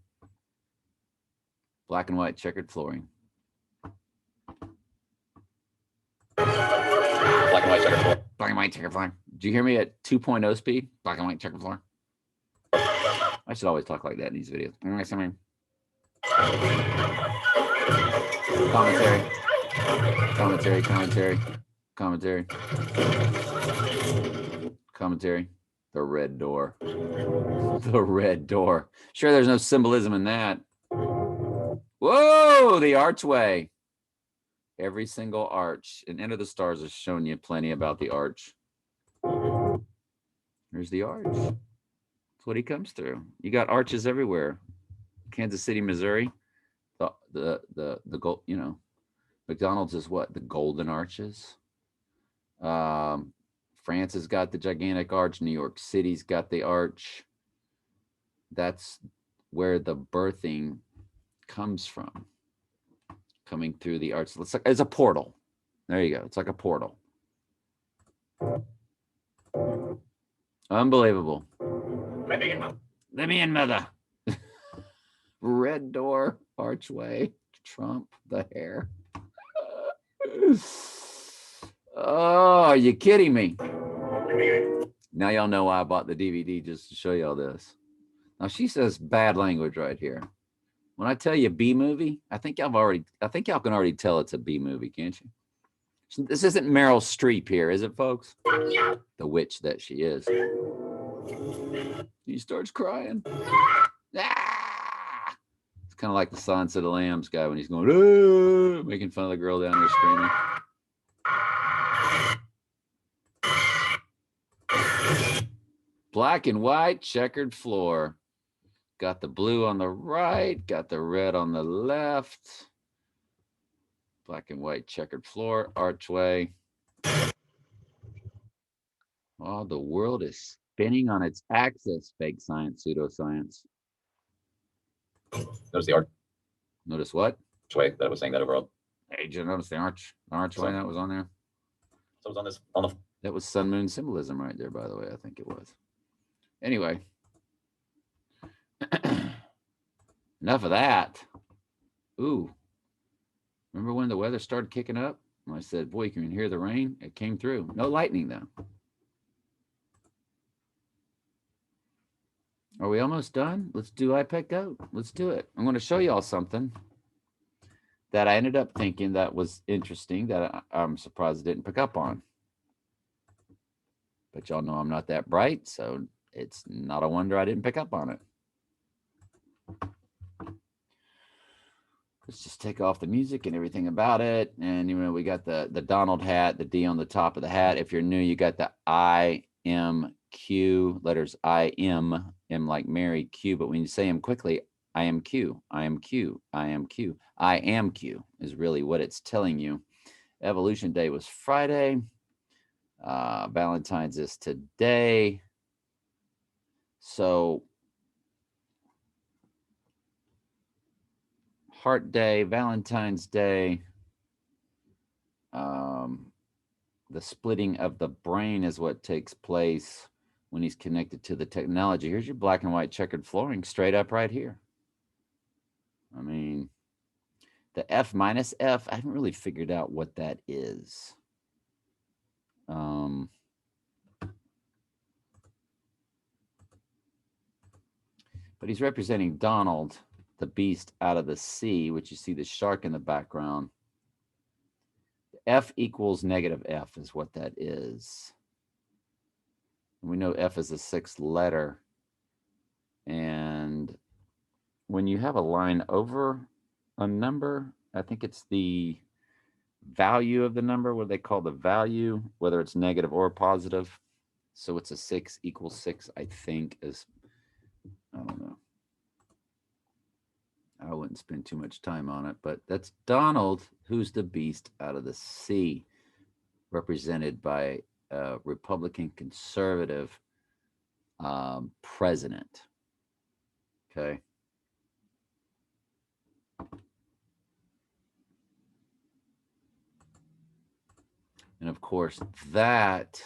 Black and white checkered flooring. Black and white checkered floor. Black and white checkered floor. Did you hear me at 2.0 speed? Black and white checkered floor. I should always talk like that in these videos. Commentary. The red door. The red door. Sure, there's no symbolism in that. Whoa, the archway. Every single arch. And Enter the Stars has shown you plenty about the arch. Here's the arch. That's what he comes through. You got arches everywhere. Kansas City, Missouri. The gold, you know, McDonald's is what? The golden arches. France has got the gigantic arch. New York City's got the arch. That's where the birthing comes from. Coming through the arch. It's a portal. There you go. It's like a portal. Unbelievable. Let me in, mother. Red door, archway, Trump, the hair. Oh, are you kidding me? Now y'all know why I bought the DVD, just to show y'all this. Now she says bad language right here. When I tell you B movie, I think y'all can already tell it's a B movie, can't you? This isn't Meryl Streep here, is it, folks? The witch that she is. He starts crying. Ah! It's kind of like the Silence of the Lambs guy when he's going, ah! Making fun of the girl down there screaming. Black and white checkered floor. Got the blue on the right, got the red on the left. Black and white checkered floor, archway. Oh, the world is spinning on its axis. Fake science, pseudoscience. Notice the arch. Notice what? Archway that was saying that overall. Hey, did you notice the archway that was on there? So it was on the. That was sun moon symbolism right there, by the way. I think it was. Anyway. Enough of that. Ooh. Remember when the weather started kicking up? I said, boy, you can hear the rain. It came through. No lightning, though. Are we almost done? Let's do iPad Go. Let's do it. I'm going to show y'all something that I ended up thinking that was interesting that I'm surprised I didn't pick up on. But y'all know I'm not that bright, so it's not a wonder I didn't pick up on it. Let's just take off the music and everything about it. And you know, we got the Donald hat, the D on the top of the hat. If you're new, you got the IMQ letters. M like Mary, Q. But when you say them quickly, I am Q, I am Q, I am Q, I am Q is really what it's telling you. Evolution Day was Friday. Valentines is today. So Heart Day, Valentine's Day, the splitting of the brain is what takes place when he's connected to the technology. Here's your black and white checkered flooring straight up right here. I mean, the F minus F, I haven't really figured out what that is. But he's representing Donald, the beast out of the sea, which you see the shark in the background. F equals negative F is what that is. And we know F is the 6th letter. And when you have a line over a number, I think it's the value of the number, what they call the value, whether it's negative or positive. So it's a 6 equals 6, I think, is, I don't know. I wouldn't spend too much time on it, but that's Donald, who's the beast out of the sea, represented by a Republican conservative president. Okay. And of course, that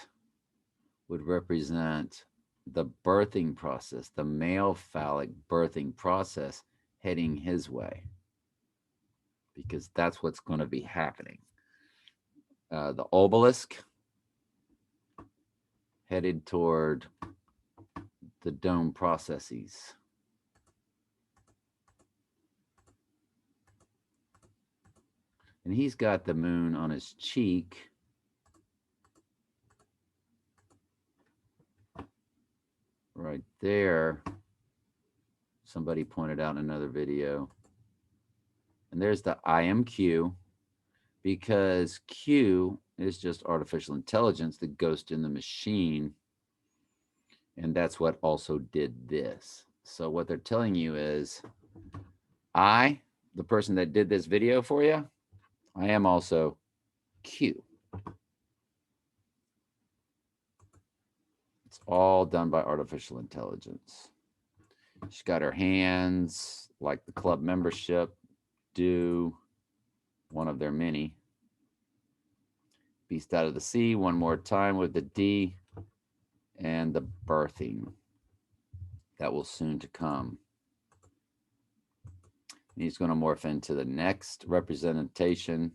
would represent the birthing process, the male phallic birthing process heading his way, because that's what's going to be happening. The obelisk headed toward the dome processes. And he's got the moon on his cheek. Right there. Somebody pointed out in another video. And there's the I am Q, because Q is just artificial intelligence, the ghost in the machine. And that's what also did this. So what they're telling you is, I, the person that did this video for you, I am also Q. It's all done by artificial intelligence. She's got her hands like the club membership do, one of their many. Beast out of the sea, one more time with the D, and the birthing that will soon to come. And he's going to morph into the next representation,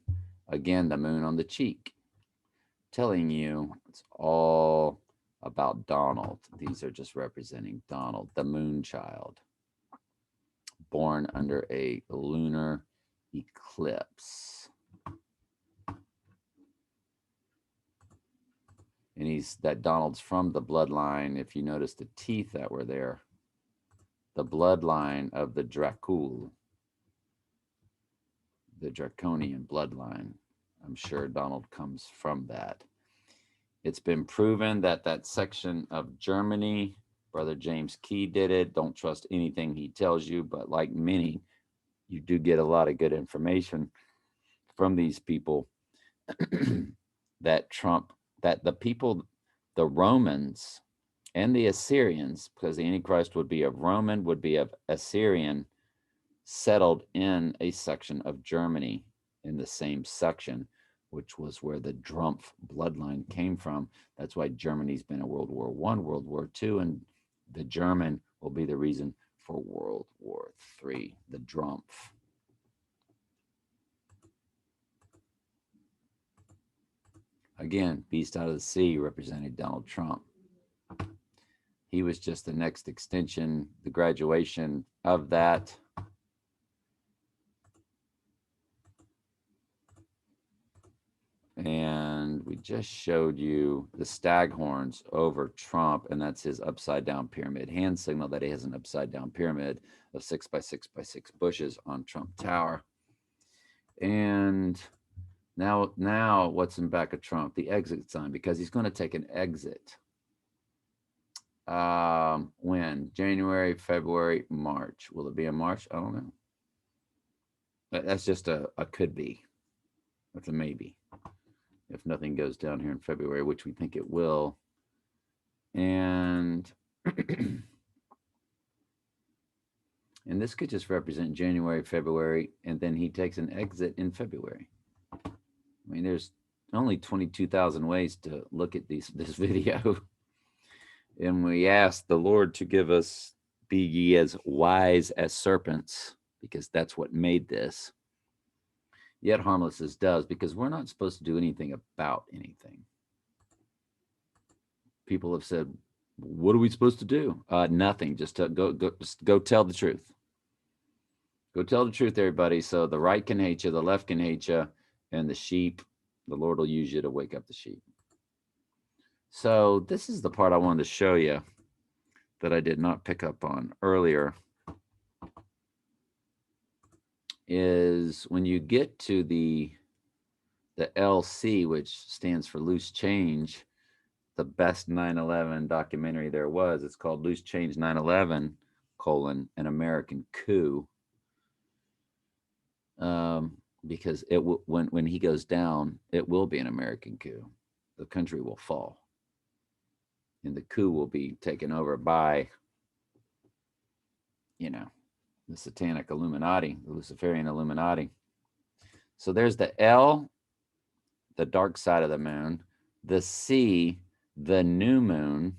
again, the moon on the cheek, telling you it's all about Donald. These are just representing Donald, the moon child, born under a lunar eclipse. And that Donald's from the bloodline, if you notice the teeth that were there, the bloodline of the Dracul, the draconian bloodline. I'm sure Donald comes from that. It's been proven that that section of Germany, Brother James Key did it. Don't trust anything he tells you, but like many, you do get a lot of good information from these people that the people, the Romans and the Assyrians, because the Antichrist would be of Roman, would be of Assyrian, settled in a section of Germany, in the same section, which was where the Drumpf bloodline came from. That's why Germany's been in World War I, World War II, and the German will be the reason for World War III, the Drumpf. Again, beast out of the sea represented Donald Trump. He was just the next extension, the graduation of that. And we just showed you the staghorns over Trump, and that's his upside down pyramid hand signal that he has an upside down pyramid of 6 by 6 by 6 bushes on Trump Tower. And now what's in back of Trump? The exit sign, because he's going to take an exit. When? January, February, March. Will it be in March? I don't know. That's just a could be. That's a maybe. If nothing goes down here in February, which we think it will. And and this could just represent January, February, and then he takes an exit in February. I mean, there's only 22,000 ways to look at this video. And we ask the Lord to give us, be ye as wise as serpents, because that's what made this. Yet harmless as does, because we're not supposed to do anything about anything. people have said, what are we supposed to do? Nothing. Just go tell the truth. Go tell the truth, everybody. So the right can hate you, the left can hate you, and the sheep, the Lord will use you to wake up the sheep. So this is the part I wanted to show you that I did not pick up on earlier, is when you get to the LC, which stands for loose change, the best 9/11 documentary there was. It's called Loose Change 9/11, an American coup. Because when he goes down, it will be an American coup. The country will fall. And the coup will be taken over by, the satanic Illuminati, the Luciferian Illuminati. So there's the L, the dark side of the moon, the C, the new moon,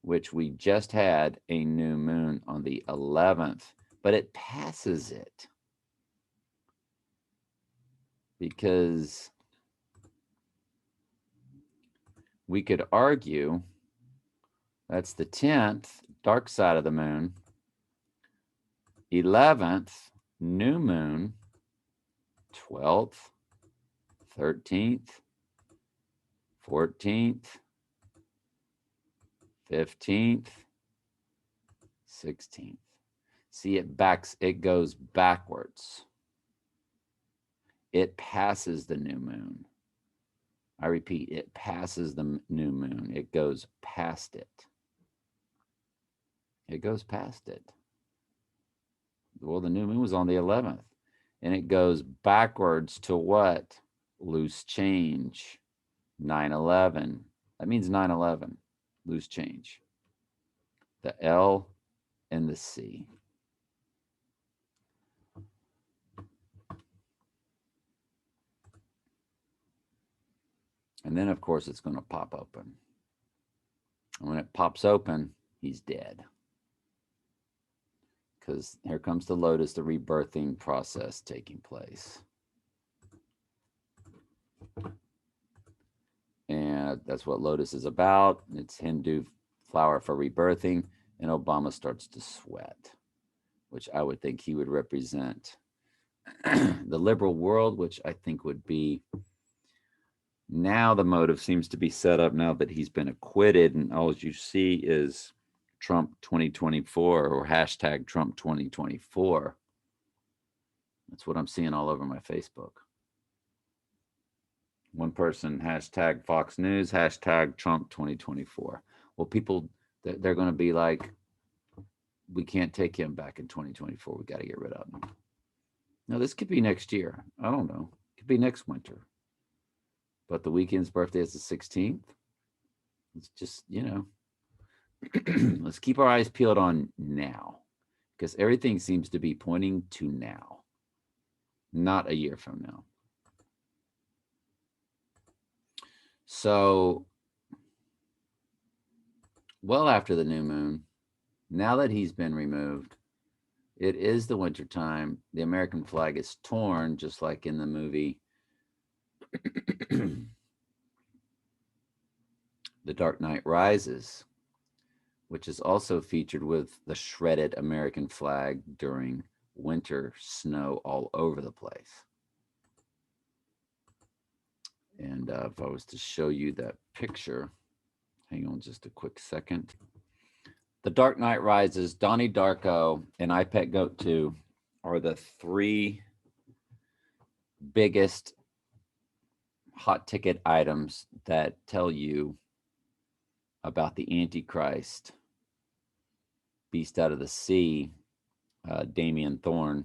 which we just had a new moon on the 11th, but it passes it because we could argue that's the 10th, dark side of the moon, 11th, new moon, 12th, 13th, 14th, 15th, 16th. See, it goes backwards. It passes the new moon. I repeat, it passes the new moon. It goes past it. It goes past it. Well, the new moon was on the 11th. And it goes backwards to what? Loose change. 9/11. That means 9/11. Loose change. The L and the C. And then, of course, it's going to pop open. And when it pops open, he's dead. Because here comes the lotus, the rebirthing process taking place. And that's what lotus is about. It's Hindu flower for rebirthing. And Obama starts to sweat, which I would think he would represent the liberal world, which I think would be, now the motive seems to be set up now that he's been acquitted, and all you see is Trump 2024 or hashtag Trump 2024. That's what I'm seeing all over my Facebook. One person, hashtag Fox News, hashtag Trump 2024. Well, people, they're going to be like, we can't take him back in 2024. We got to get rid of him. Now, this could be next year. I don't know. It could be next winter. But the Weeknd's birthday is the 16th. It's just, let's keep our eyes peeled on now, because everything seems to be pointing to now, not a year from now. So, well after the new moon, now that he's been removed, it is the winter time. The American flag is torn, just like in the movie The Dark Knight Rises, which is also featured with the shredded American flag during winter snow all over the place. And if I was to show you that picture, hang on just a quick second. The Dark Knight Rises, Donnie Darko, and I Pet Goat 2 are the three biggest hot ticket items that tell you about the Antichrist, beast out of the sea, Damien Thorne,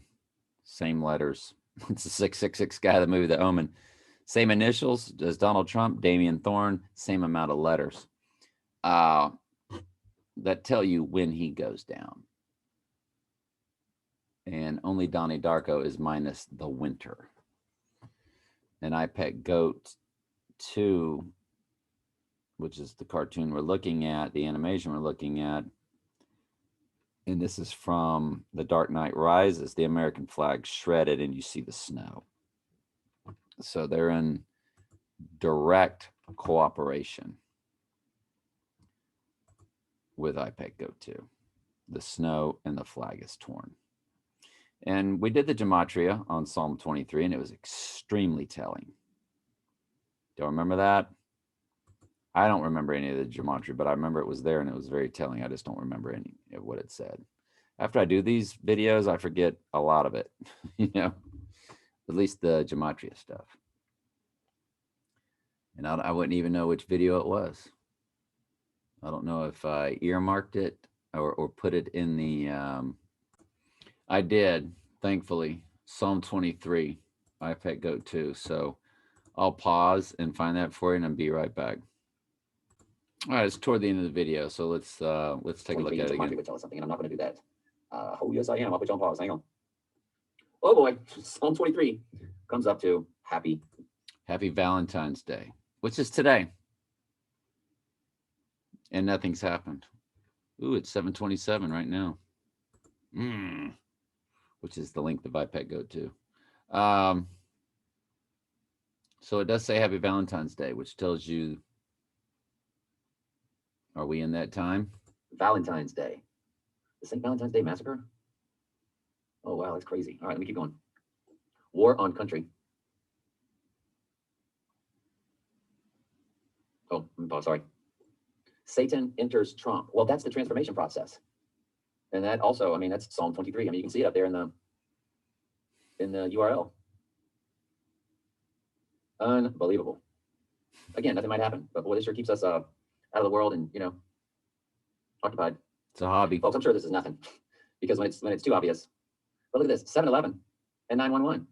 same letters. It's the 666 guy of the movie The Omen. Same initials as Donald Trump, Damien Thorne, same amount of letters that tell you when he goes down. And only Donnie Darko is minus the winter. And I Pet Goat 2, which is the cartoon we're looking at, the animation we're looking at. And this is from The Dark Knight Rises, the American flag shredded, and you see the snow. So they're in direct cooperation. with iPad Go 2. The snow and the flag is torn. And we did the gematria on Psalm 23, and it was extremely telling. Don't remember that? I don't remember any of the gematria, but I remember it was there, and it was very telling. I just don't remember any of what it said. After I do these videos, I forget a lot of it, at least the gematria stuff. And I wouldn't even know which video it was. I don't know if I earmarked it or put it in the, I did, thankfully, Psalm 23, iPad Go 2. So I'll pause and find that for you, and I'll be right back. All right, it's toward the end of the video, so let's take a look at it again. Would tell us something, and I'm not going to do that. Oh yes, I am. I'll put you on pause. Hang on. Oh boy, Psalm 23 comes up to happy Valentine's Day, which is today, and nothing's happened. Ooh, it's 7:27 right now. Which is the length of iPad Go 2. So it does say Happy Valentine's Day, which tells you, are we in that time? Valentine's Day. The St. Valentine's Day Massacre? Oh, wow, that's crazy. All right, let me keep going. War on country. Oh, sorry. Satan enters Trump. Well, that's the transformation process. And that also, I mean, that's Psalm 23. I mean, you can see it up there in the URL. Unbelievable. Again, nothing might happen, but boy, this sure keeps us out of the world and, occupied. It's a hobby. Folks, I'm sure this is nothing because when it's too obvious. But look at this, 7-Eleven and 911.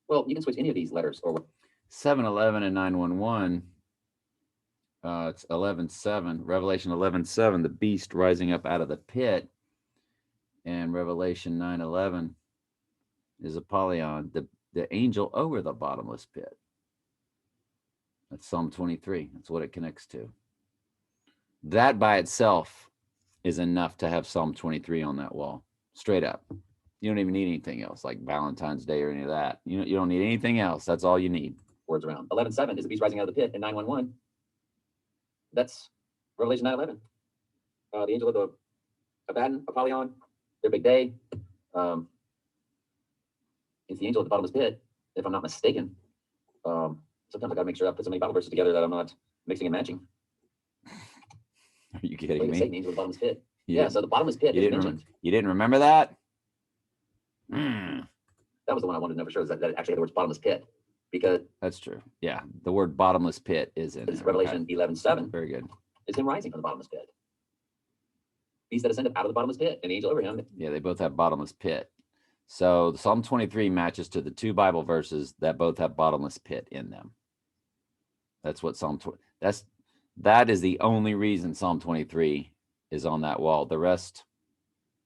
Well, you can switch any of these letters or 7-Eleven and 911. It's 11:7, Revelation 11:7, the beast rising up out of the pit, and Revelation 9:11 is Apollyon, the angel over the bottomless pit. That's Psalm 23. That's what it connects to. That by itself is enough to have Psalm 23 on that wall, straight up. You don't even need anything else like Valentine's Day or any of that. You don't need anything else. That's all you need. Words around. 11:7 is the beast rising out of the pit, and 911. That's Revelation 9:11. The angel of the Abaddon, Apollyon, their big day. It's the angel of the bottomless pit, if I'm not mistaken. Sometimes I gotta make sure I put so many Bible verses together that I'm not mixing and matching. Are you kidding me? Satan, angel of the bottomless pit. Yeah, so the bottomless pit is mentioned. You didn't remember that? That was the one I wanted to know for sure, is that it actually had the words bottomless pit. Because that's true. Yeah, the word bottomless pit is in there. Revelation 11:7. Very good. Is him rising from the bottomless pit. Beast that ascended out of the bottomless pit, an angel over him. Yeah, they both have bottomless pit. So Psalm 23 matches to the two Bible verses that both have bottomless pit in them. That's what Psalm 20. That is the only reason Psalm 23 is on that wall. The rest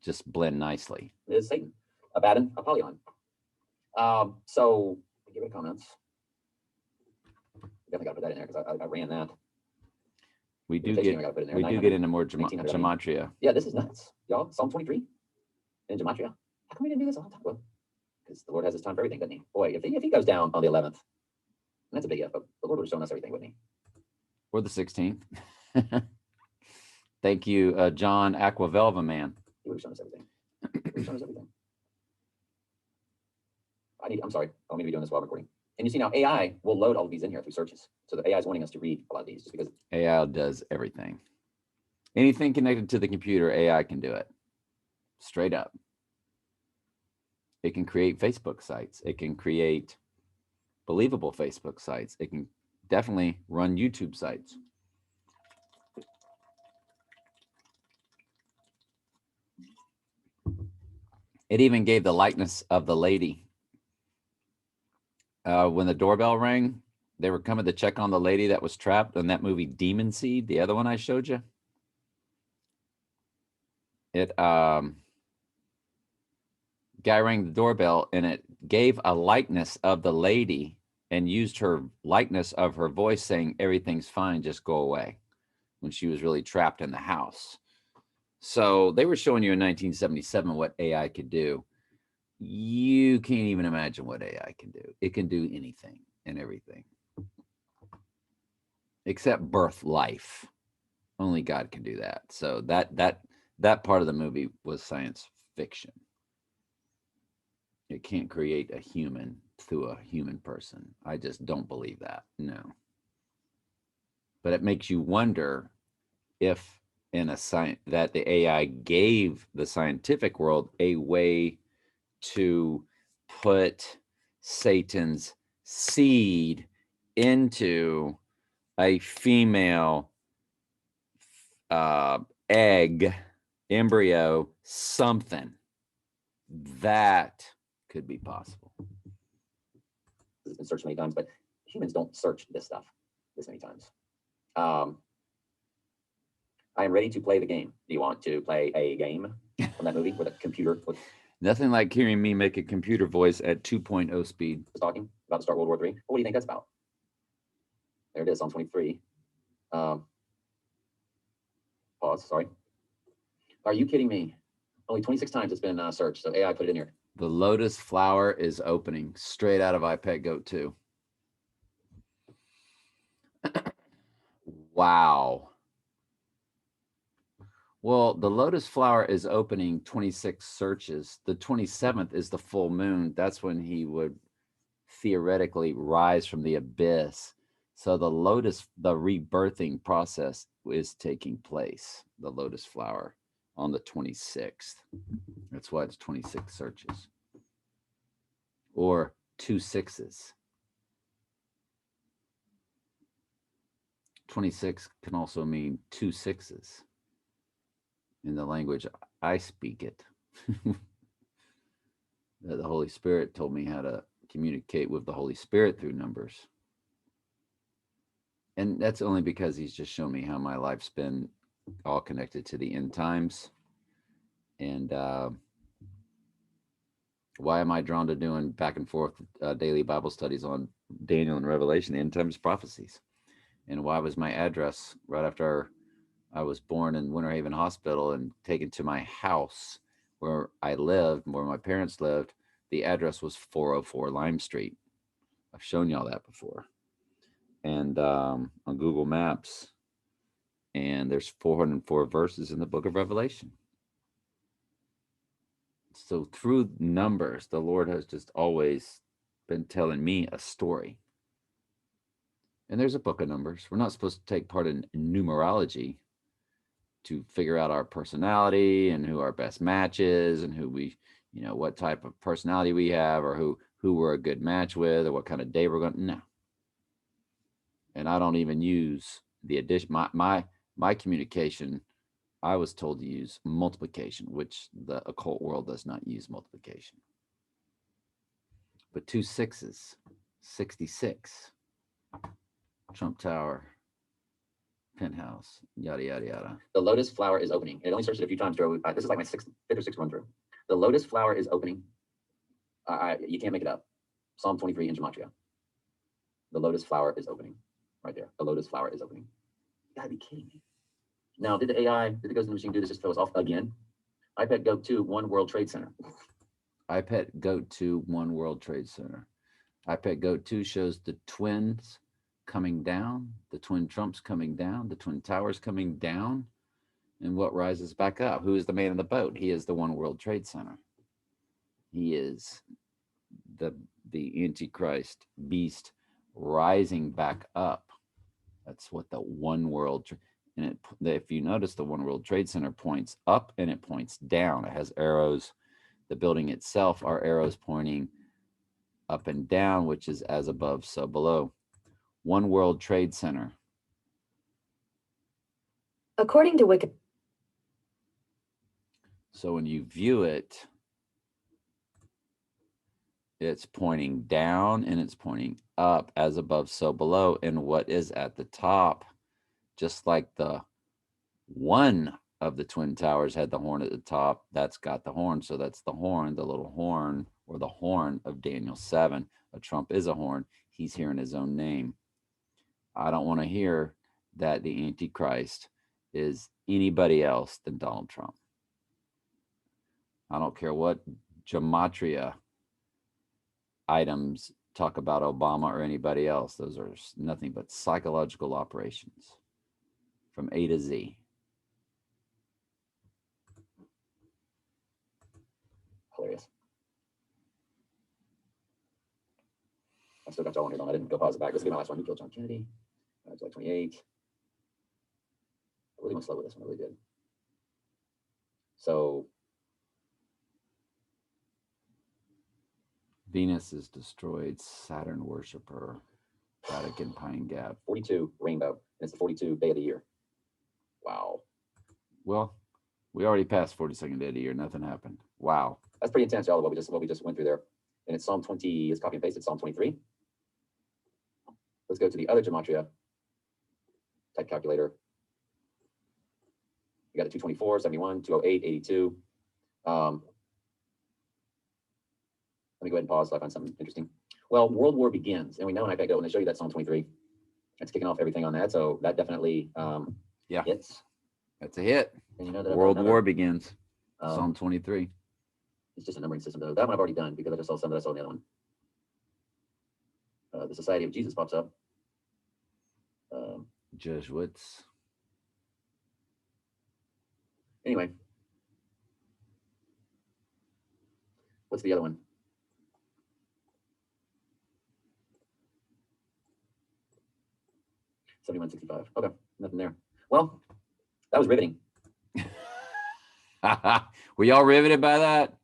just blend nicely. Is Satan, Abaddon, Apollyon. So give it comments. Definitely got to put that in there because I ran that. We do get into more gematria. Yeah, this is nuts, y'all. Psalm 23 and gematria. How come we didn't do this all the time? Well, because the Lord has his time for everything, doesn't he? Boy, if he goes down on the 11th, that's a big if, but the Lord would have shown us everything, wouldn't he? Or the 16th. Thank you, John Aquavelva man. He would have shown us everything. He would have shown us everything. I'm sorry, I don't mean to be doing this while recording. And you see now AI will load all of these in here through searches. So the AI is wanting us to read a lot of these just because AI does everything. Anything connected to the computer, AI can do it. Straight up. It can create Facebook sites. It can create believable Facebook sites. It can definitely run YouTube sites. It even gave the likeness of the lady. When the doorbell rang, they were coming to check on the lady that was trapped in that movie Demon Seed, the other one I showed you. Guy rang the doorbell and it gave a likeness of the lady and used her likeness of her voice saying, everything's fine, just go away, when she was really trapped in the house. So they were showing you in 1977 what AI could do. You can't even imagine what AI can do. It can do anything and everything except birth life. Only God can do that. So that part of the movie was science fiction. It can't create a human through a human person. I just don't believe that. No. But it makes you wonder if in a science that the AI gave the scientific world a way to put Satan's seed into a female egg, embryo, something that could be possible. It's been searched many times, but humans don't search this stuff this many times. I am ready to play the game. Do you want to play a game from that movie with a computer? Nothing like hearing me make a computer voice at 2.0 speed. Talking about to start World War III. Well, what do you think that's about? There it is, Psalm 23. Pause, sorry. Are you kidding me? Only 26 times it's been searched, so AI put it in here. The lotus flower is opening straight out of iPad Goat 2. Wow. Well, the lotus flower is opening 26 searches. The 27th is the full moon. That's when he would theoretically rise from the abyss. So the rebirthing process is taking place, the lotus flower, on the 26th. That's why it's 26 searches. Or 2 6s. 26 can also mean 2 6s. In the language I speak it. The Holy Spirit told me how to communicate with the Holy Spirit through numbers. And that's only because he's just shown me how my life's been all connected to the end times. And why am I drawn to doing back and forth daily Bible studies on Daniel and Revelation, the end times prophecies? And why was my address right after I was born in Winter Haven Hospital and taken to my house where I lived, where my parents lived? The address was 404 Lime Street. I've shown y'all that before. And on Google Maps, and there's 404 verses in the book of Revelation. So through numbers, the Lord has just always been telling me a story. And there's a book of numbers. We're not supposed to take part in numerology to figure out our personality and who our best match is and who we, what type of personality we have or who we're a good match with or what kind of day we're going to, no. And I don't even use the addition, my communication, I was told to use multiplication, which the occult world does not use multiplication. But 2 6s, 66, Trump Tower, penthouse, yada, yada, yada. The lotus flower is opening. It only searched it a few times. This is like my fifth or sixth run through. The lotus flower is opening. You can't make it up. Psalm 23 in Gematria. The lotus flower is opening. Right there. The lotus flower is opening. You gotta be kidding me. Now, did the Ghost in the Machine do this just to throw us off again? iPad Goat 2, One World Trade Center. iPad Goat 2, One World Trade Center. iPad Goat 2 shows the twins coming down, the twin Trumps coming down, the twin towers coming down, and what rises back up? Who is the man in the boat? He is the One World Trade Center. He is the Antichrist beast rising back up. That's what the One World, and if you notice, the One World Trade Center points up and it points down. It has arrows. The building itself are arrows pointing up and down, which is as above, so below. One World Trade Center. According to Wikipedia. So when you view it, it's pointing down and it's pointing up, as above, so below. And what is at the top, just like the one of the twin towers had the horn at the top, that's got the horn. So that's the horn, the little horn, or the horn of Daniel 7. A trump is a horn. He's hearing his own name. I don't want to hear that the Antichrist is anybody else than Donald Trump. I don't care what gematria items talk about Obama or anybody else. Those are nothing but psychological operations from A to Z. Hilarious. I still got y'all on here, though. I didn't go pause it back. This will be my last one. Who killed John Kennedy? July 28. I really went slow with this one. I really did. So Venus is destroyed. Saturn worshiper. Vatican Pine Gap. 42 rainbow. And it's the 42 day of the year. Wow. Well, we already passed 42nd day of the year. Nothing happened. Wow. That's pretty intense, y'all. What we just went through there. And it's Psalm 20. It's copy and paste. It's Psalm 23. Let's go to the other gematria type calculator. We got a 224, 71, 208, 82. Let me go ahead and pause so I find something interesting. Well, World War begins, and we know, and I gotta go and show you that Psalm 23. It's kicking off everything on that, so that definitely yeah, hits. That's a hit. And you know that World War begins. Psalm 23. It's just a numbering system, though. That one I've already done because I just saw some that I saw in the other one. The Society of Jesus pops up. Jesuits. Anyway, what's the other one? $71.65. Okay, nothing there. Well, that was riveting. Were y'all riveted by that?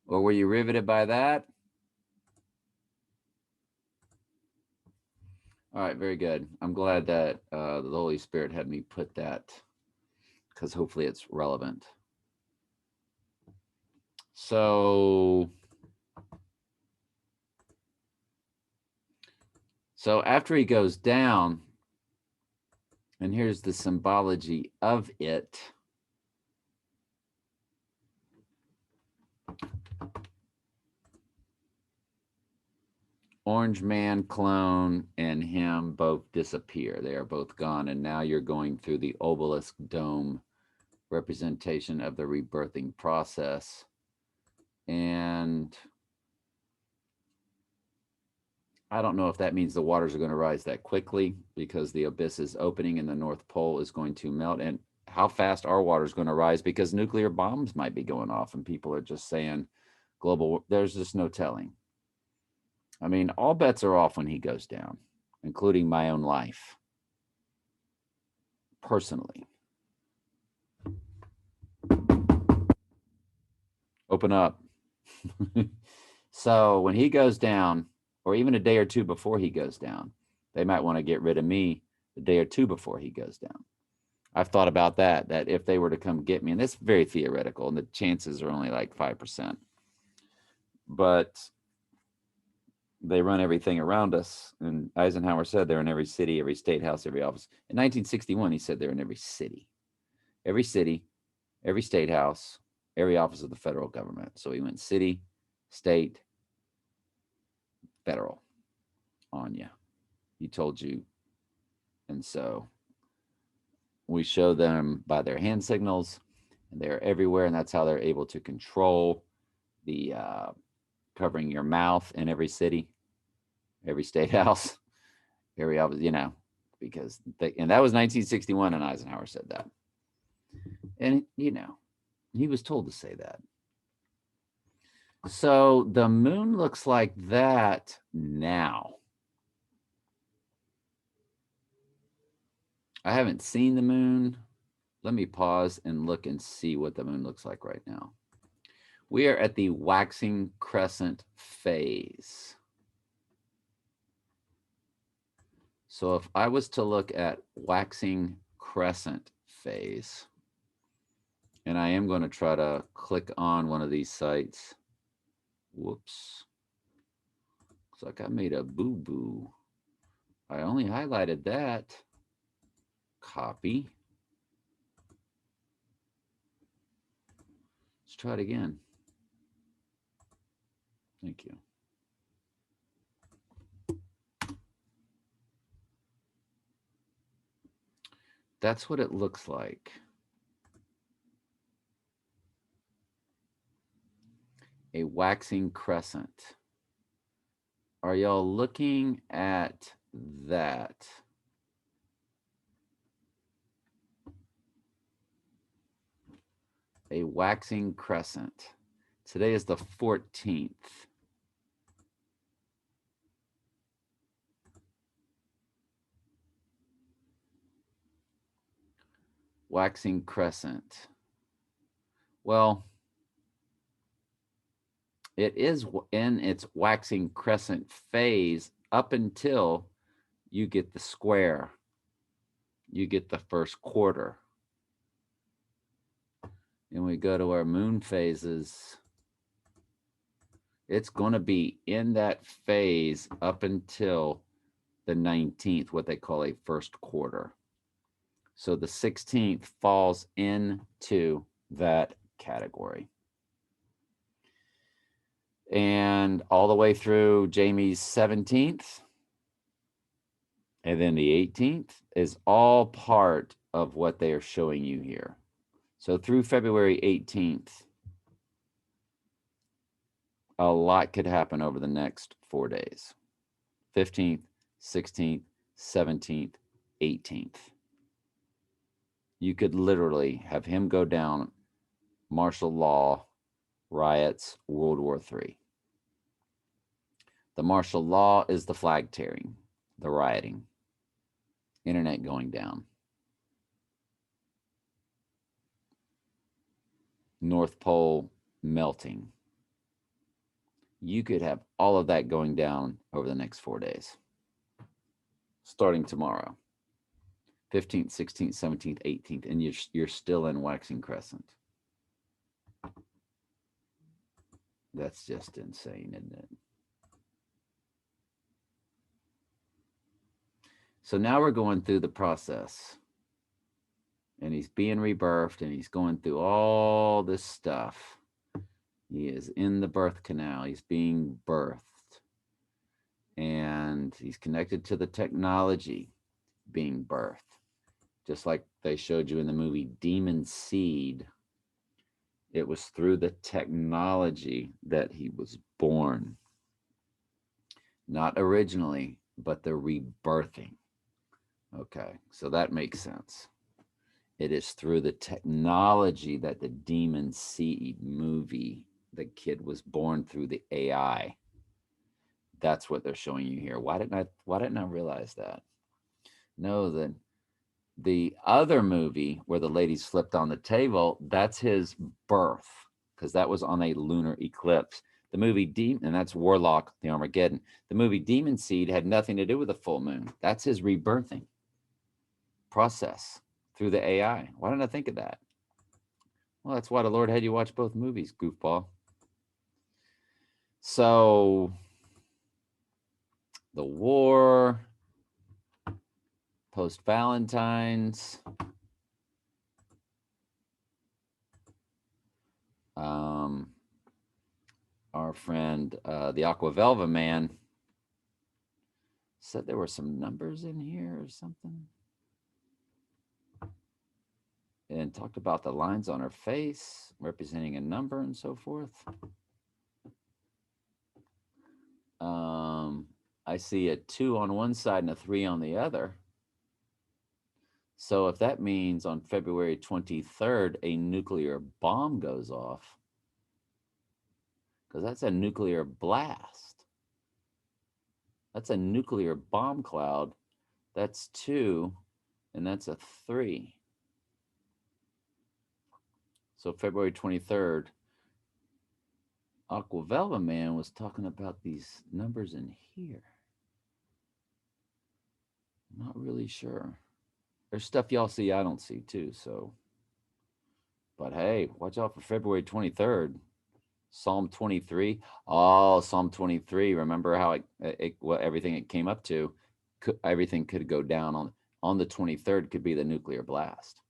Or were you riveted by that? All right, very good. I'm glad that the Holy Spirit had me put that, because hopefully it's relevant. So after he goes down, and here's the symbology of it. Orange Man clone and him both disappear. They are both gone. And now you're going through the obelisk dome representation of the rebirthing process. And I don't know if that means the waters are going to rise that quickly, because the abyss is opening and the North Pole is going to melt. And how fast are waters going to rise? Because nuclear bombs might be going off and people are just saying global, there's just no telling. I mean, all bets are off when he goes down, including my own life, personally. Open up. So when he goes down, or even a day or two before he goes down, they might want to get rid of me a day or two before he goes down. I've thought about that if they were to come get me, and that's very theoretical, and the chances are only like 5%. But they run everything around us. And Eisenhower said they're in every city, every state house, every office. In 1961, he said they're in every city, every state house, every office of the federal government. So he went city, state, federal on you. He told you. And so we show them by their hand signals, and they're everywhere. And that's how they're able to control the covering your mouth in every city, every state house, every office, because and that was 1961, and Eisenhower said that. And, he was told to say that. So the moon looks like that now. I haven't seen the moon. Let me pause and look and see what the moon looks like right now. We are at the waxing crescent phase. So if I was to look at waxing crescent phase, and I am going to try to click on one of these sites. Whoops. Looks like I made a boo-boo. I only highlighted that. Copy. Let's try it again. Thank you. That's what it looks like. A waxing crescent. Are y'all looking at that? a waxing crescent. Today is the 14th. Waxing crescent. Well, it is in its waxing crescent phase up until you get the square. You get the first quarter. And we go to our moon phases. It's going to be in that phase up until the 19th, what they call a first quarter. So the 16th falls into that category. And all the way through Jamie's 17th, and then the 18th is all part of what they are showing you here. So through February 18th, a lot could happen over the next 4 days. 15th, 16th, 17th, 18th. You could literally have him go down martial law, riots, World War III. The martial law is the flag tearing, the rioting, internet going down, North Pole melting. You could have all of that going down over the next 4 days, starting tomorrow, 15th, 16th, 17th, 18th, and you're still in waxing crescent. That's just insane, isn't it? So now we're going through the process, and he's being rebirthed, and he's going through all this stuff. He is in the birth canal. He's being birthed, and he's connected to the technology being birthed, just like they showed you in the movie Demon Seed. It was through the technology that he was born. Not originally, but the rebirthing. Okay, so that makes sense. It is through the technology that the Demon Seed movie, the kid was born through the AI. That's what they're showing you here. Why didn't I realize that? No, the other movie where the lady slipped on the table, that's his birth, because that was on a lunar eclipse. The movie and that's Warlock, the Armageddon. The movie Demon Seed had nothing to do with the full moon. That's his rebirthing process through the AI. Why didn't I think of that? Well, that's why the Lord had you watch both movies, goofball. So the war, post Valentines, our friend, the Aquavelva man, said there were some numbers in here or something, and talked about the lines on her face representing a number and so forth. I see a 2 on one side and a 3 on the other. So if that means on February 23rd, a nuclear bomb goes off, because that's a nuclear blast. That's a nuclear bomb cloud. That's 2, and that's a 3. So February 23rd, Aquavelva man was talking about these numbers in here. I'm not really sure. There's stuff y'all see I don't see too, so. But hey, watch out for February 23rd. Psalm 23. Oh, Psalm 23. Remember how everything it came up to, everything could go down on the 23rd, could be the nuclear blast.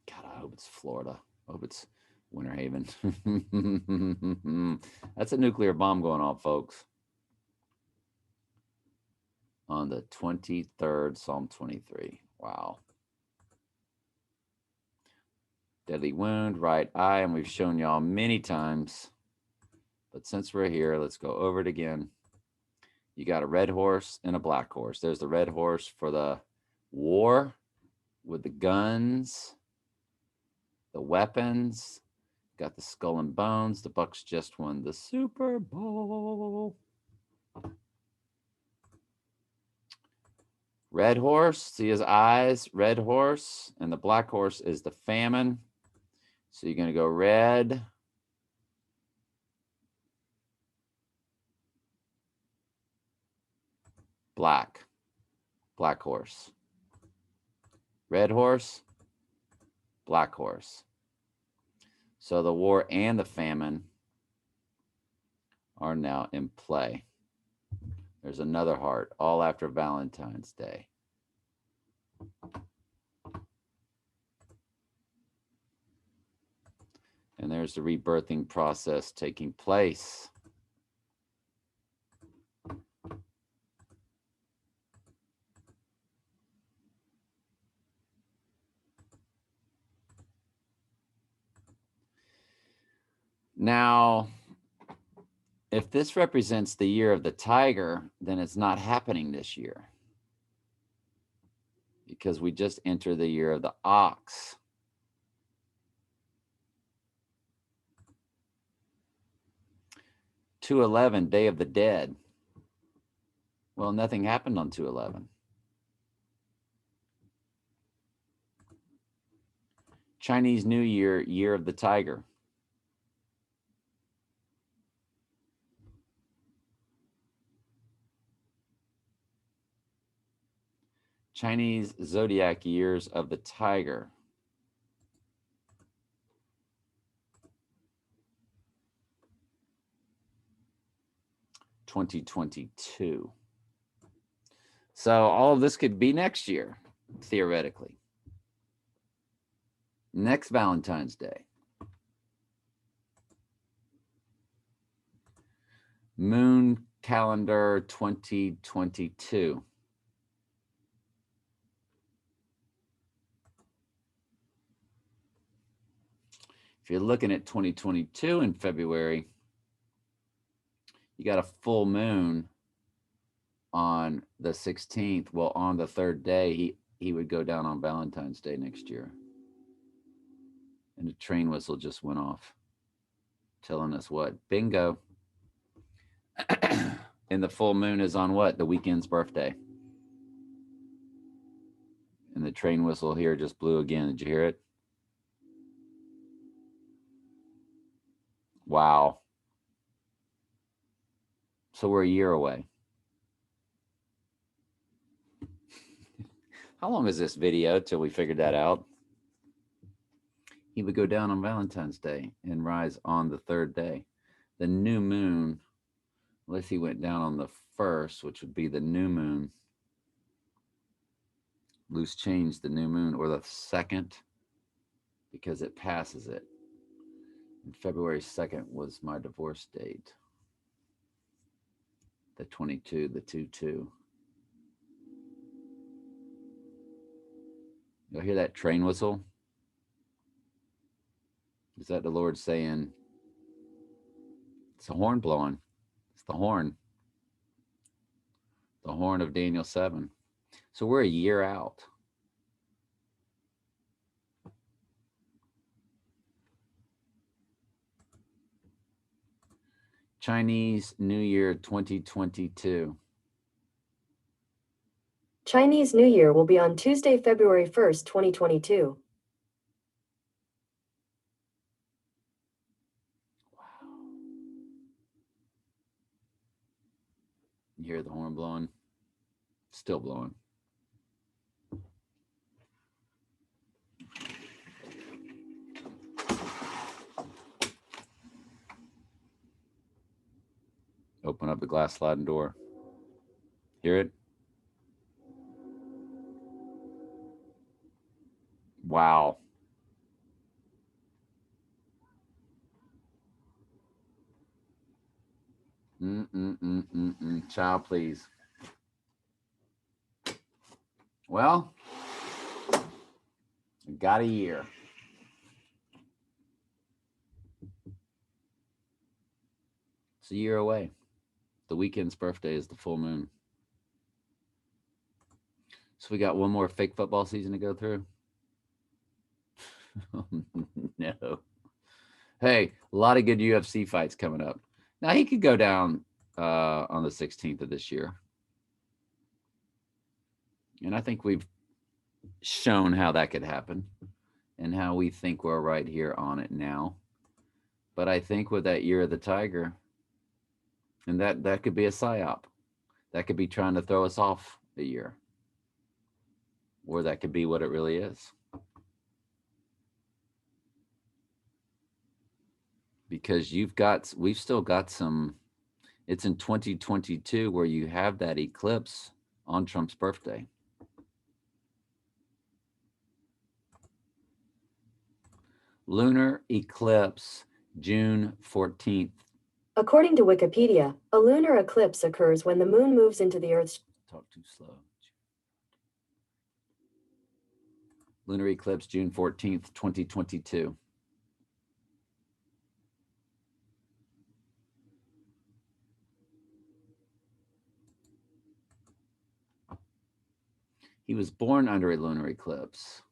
God, I hope it's Florida. I hope it's Winter Haven. That's a nuclear bomb going off, folks. On the 23rd, Psalm 23. Wow. Deadly wound, right eye, and we've shown y'all many times. But since we're here, let's go over it again. You got a red horse and a black horse. There's the red horse for the war, with the guns, the weapons. Got the skull and bones. The Bucks just won the Super Bowl. Red horse, see his eyes, red horse, and the black horse is the famine. So you're going to go red, black horse, red horse, black horse. So the war and the famine are now in play. There's another heart, all after Valentine's Day. And there's the rebirthing process taking place. Now, if this represents the year of the tiger, then it's not happening this year, because we just entered the year of the ox. (2/11), Day of the Dead. Well, nothing happened on 2/11. Chinese New Year, Year of the Tiger. Chinese Zodiac Years of the Tiger. (2022). So all of this could be next year, theoretically. Next Valentine's Day. Moon calendar 2022. If you're looking at 2022 in February, you got a full moon on the 16th. Well, on the third day, he would go down on Valentine's Day next year. And the train whistle just went off, telling us what? Bingo. And the full moon is on what? The Weeknd's birthday. And the train whistle here just blew again. Did you hear it? Wow. So we're a year away. How long is this video till we figured that out? He would go down on Valentine's Day and rise on the third day. The new moon, unless he went down on the first, which would be the new moon. Loose change, the new moon, or the second, because it passes it. And February 2nd was my divorce date. The 22, the 2-2. You'll hear that train whistle? Is that the Lord saying, it's a horn blowing. It's the horn. The horn of Daniel 7. So we're a year out. Chinese New Year 2022. Chinese New Year will be on Tuesday, February 1st, 2022. Wow. You hear the horn blowing? Still blowing. Open up the glass sliding door. Hear it? Wow. Child, please. Well, got a year. It's a year away. The Weeknd's birthday is the full moon. So we got one more fake football season to go through. No. Hey, a lot of good UFC fights coming up. Now he could go down on the 16th of this year. And I think we've shown how that could happen and how we think we're right here on it now. But I think with that year of the tiger, and that could be a psyop. That could be trying to throw us off a year. Or that could be what it really is. Because we've still got some, it's in 2022 where you have that eclipse on Trump's birthday. Lunar eclipse, June 14th. According to Wikipedia, a lunar eclipse occurs when the moon moves into the Earth's... Talk too slow. Lunar eclipse, June 14th, 2022. He was born under a lunar eclipse.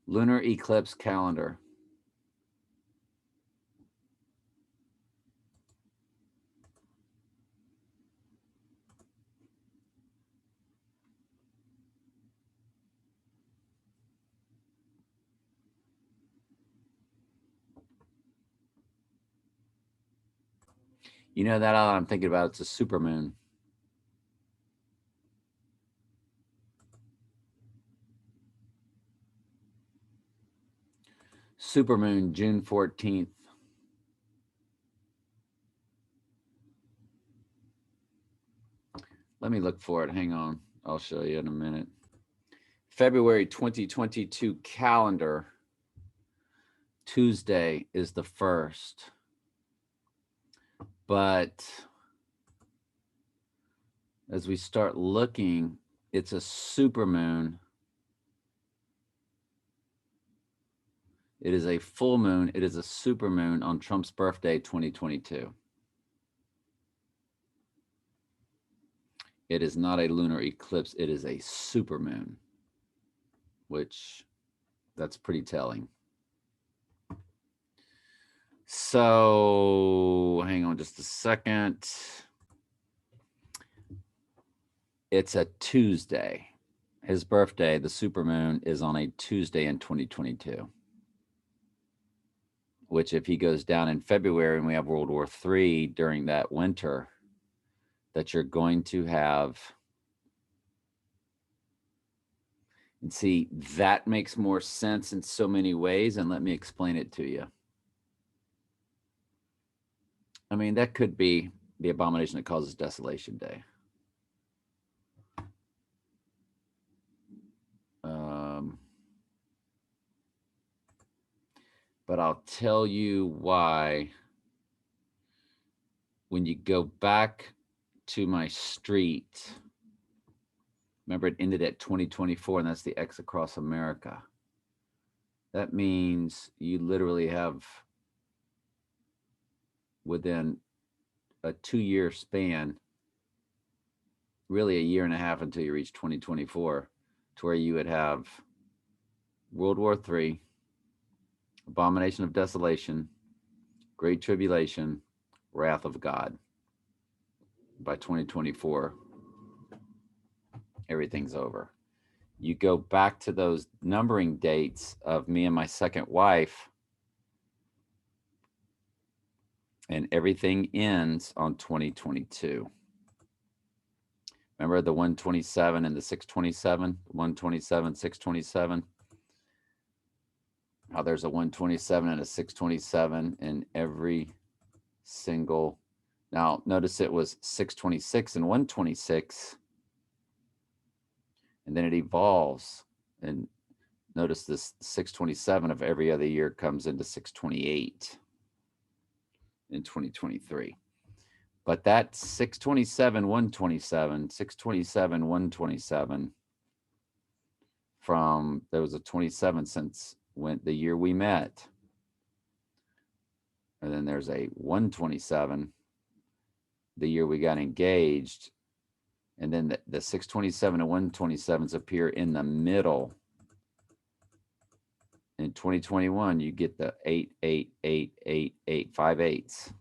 Lunar eclipse calendar. You know that all I'm thinking about, it's a supermoon. Supermoon, June 14th. Let me look for it. Hang on. I'll show you in a minute. February 2022 calendar. Tuesday is the 1st. But as we start looking, it's a supermoon. It is a full moon. It is a supermoon on Trump's birthday, 2022. It is not a lunar eclipse. It is a supermoon, which that's pretty telling. So hang on just a second. It's a Tuesday. His birthday, the supermoon, is on a Tuesday in 2022. Which if he goes down in February and we have World War III during that winter, that you're going to have. And see, that makes more sense in so many ways. And let me explain it to you. I mean, that could be the abomination that causes desolation day. But I'll tell you why. When you go back to my street, remember it ended at 2024, and that's the X across America. That means you literally have, within a 2-year span, really a year and a half until you reach 2024, to where you would have World War III, abomination of desolation, great tribulation, wrath of God. By 2024, everything's over. You go back to those numbering dates of me and my second wife, and everything ends on 2022. Remember the 127 and the 627, 127, 627? How there's a 127 and a 627 in every single. Now, notice it was 626 and 126, and then it evolves. And notice this 627 of every other year comes into 628 in 2023. But that 627, 127, 627, 127 from, there was a 27 since the year we met. And then there's a 127, the year we got engaged. And then the 627 and 127s appear in the middle. In 2021, you get the 8, 8, 8, 8, 8, 5 8s.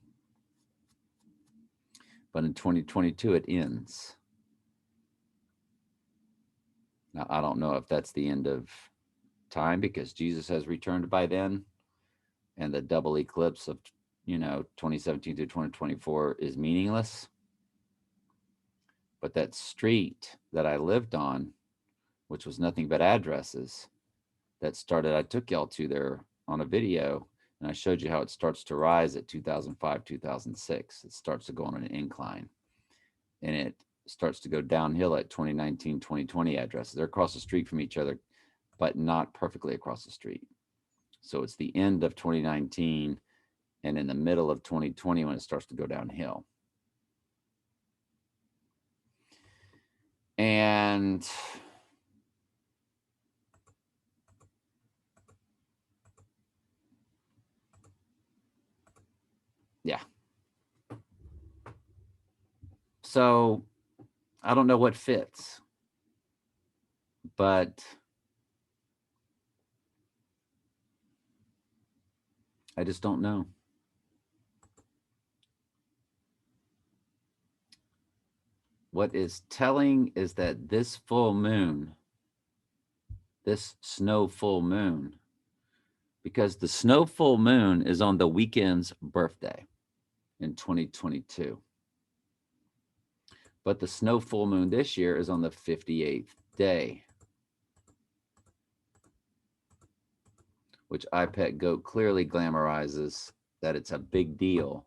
But in 2022, it ends. Now, I don't know if that's the end of time because Jesus has returned by then, and the double eclipse of 2017 to 2024 is meaningless. But that street that I lived on, which was nothing but addresses, that started, I took y'all to there on a video, and I showed you how it starts to rise at 2005, 2006. It starts to go on an incline, and it starts to go downhill at 2019, 2020 addresses. They're across the street from each other, but not perfectly across the street. So it's the end of 2019 and in the middle of 2020 when it starts to go downhill. And yeah. So I don't know what fits, but I just don't know. What is telling is that this full moon, this snow full moon, because the snow full moon is on the Weeknd's birthday in 2022. But the snow full moon this year is on the 58th day, which iPet Goat clearly glamorizes that it's a big deal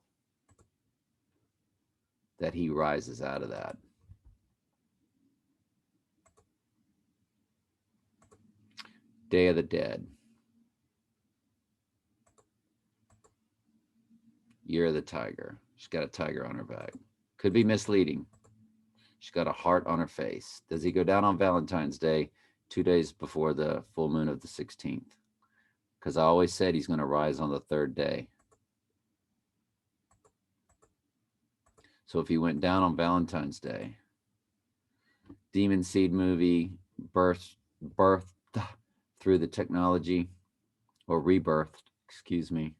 that he rises out of that. Day of the Dead. Year of the Tiger. She's got a tiger on her back. Could be misleading. She's got a heart on her face. Does he go down on Valentine's Day, 2 days before the full moon of the 16th? Because I always said he's going to rise on the third day. So if he went down on Valentine's Day, Demon Seed movie, birthed through the technology, or rebirthed, excuse me,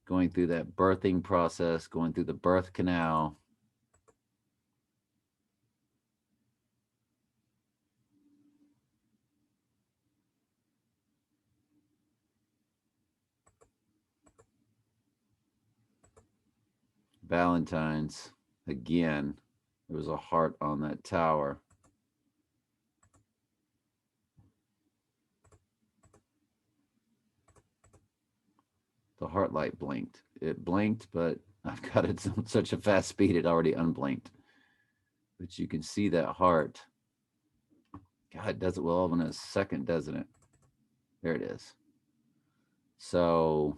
going through that birthing process, going through the birth canal. Valentines, again, there was a heart on that tower. The heart light blinked. It blinked, but I've got it on such a fast speed, it already unblinked. But you can see that heart. God, it does it well in a second, doesn't it? There it is. So,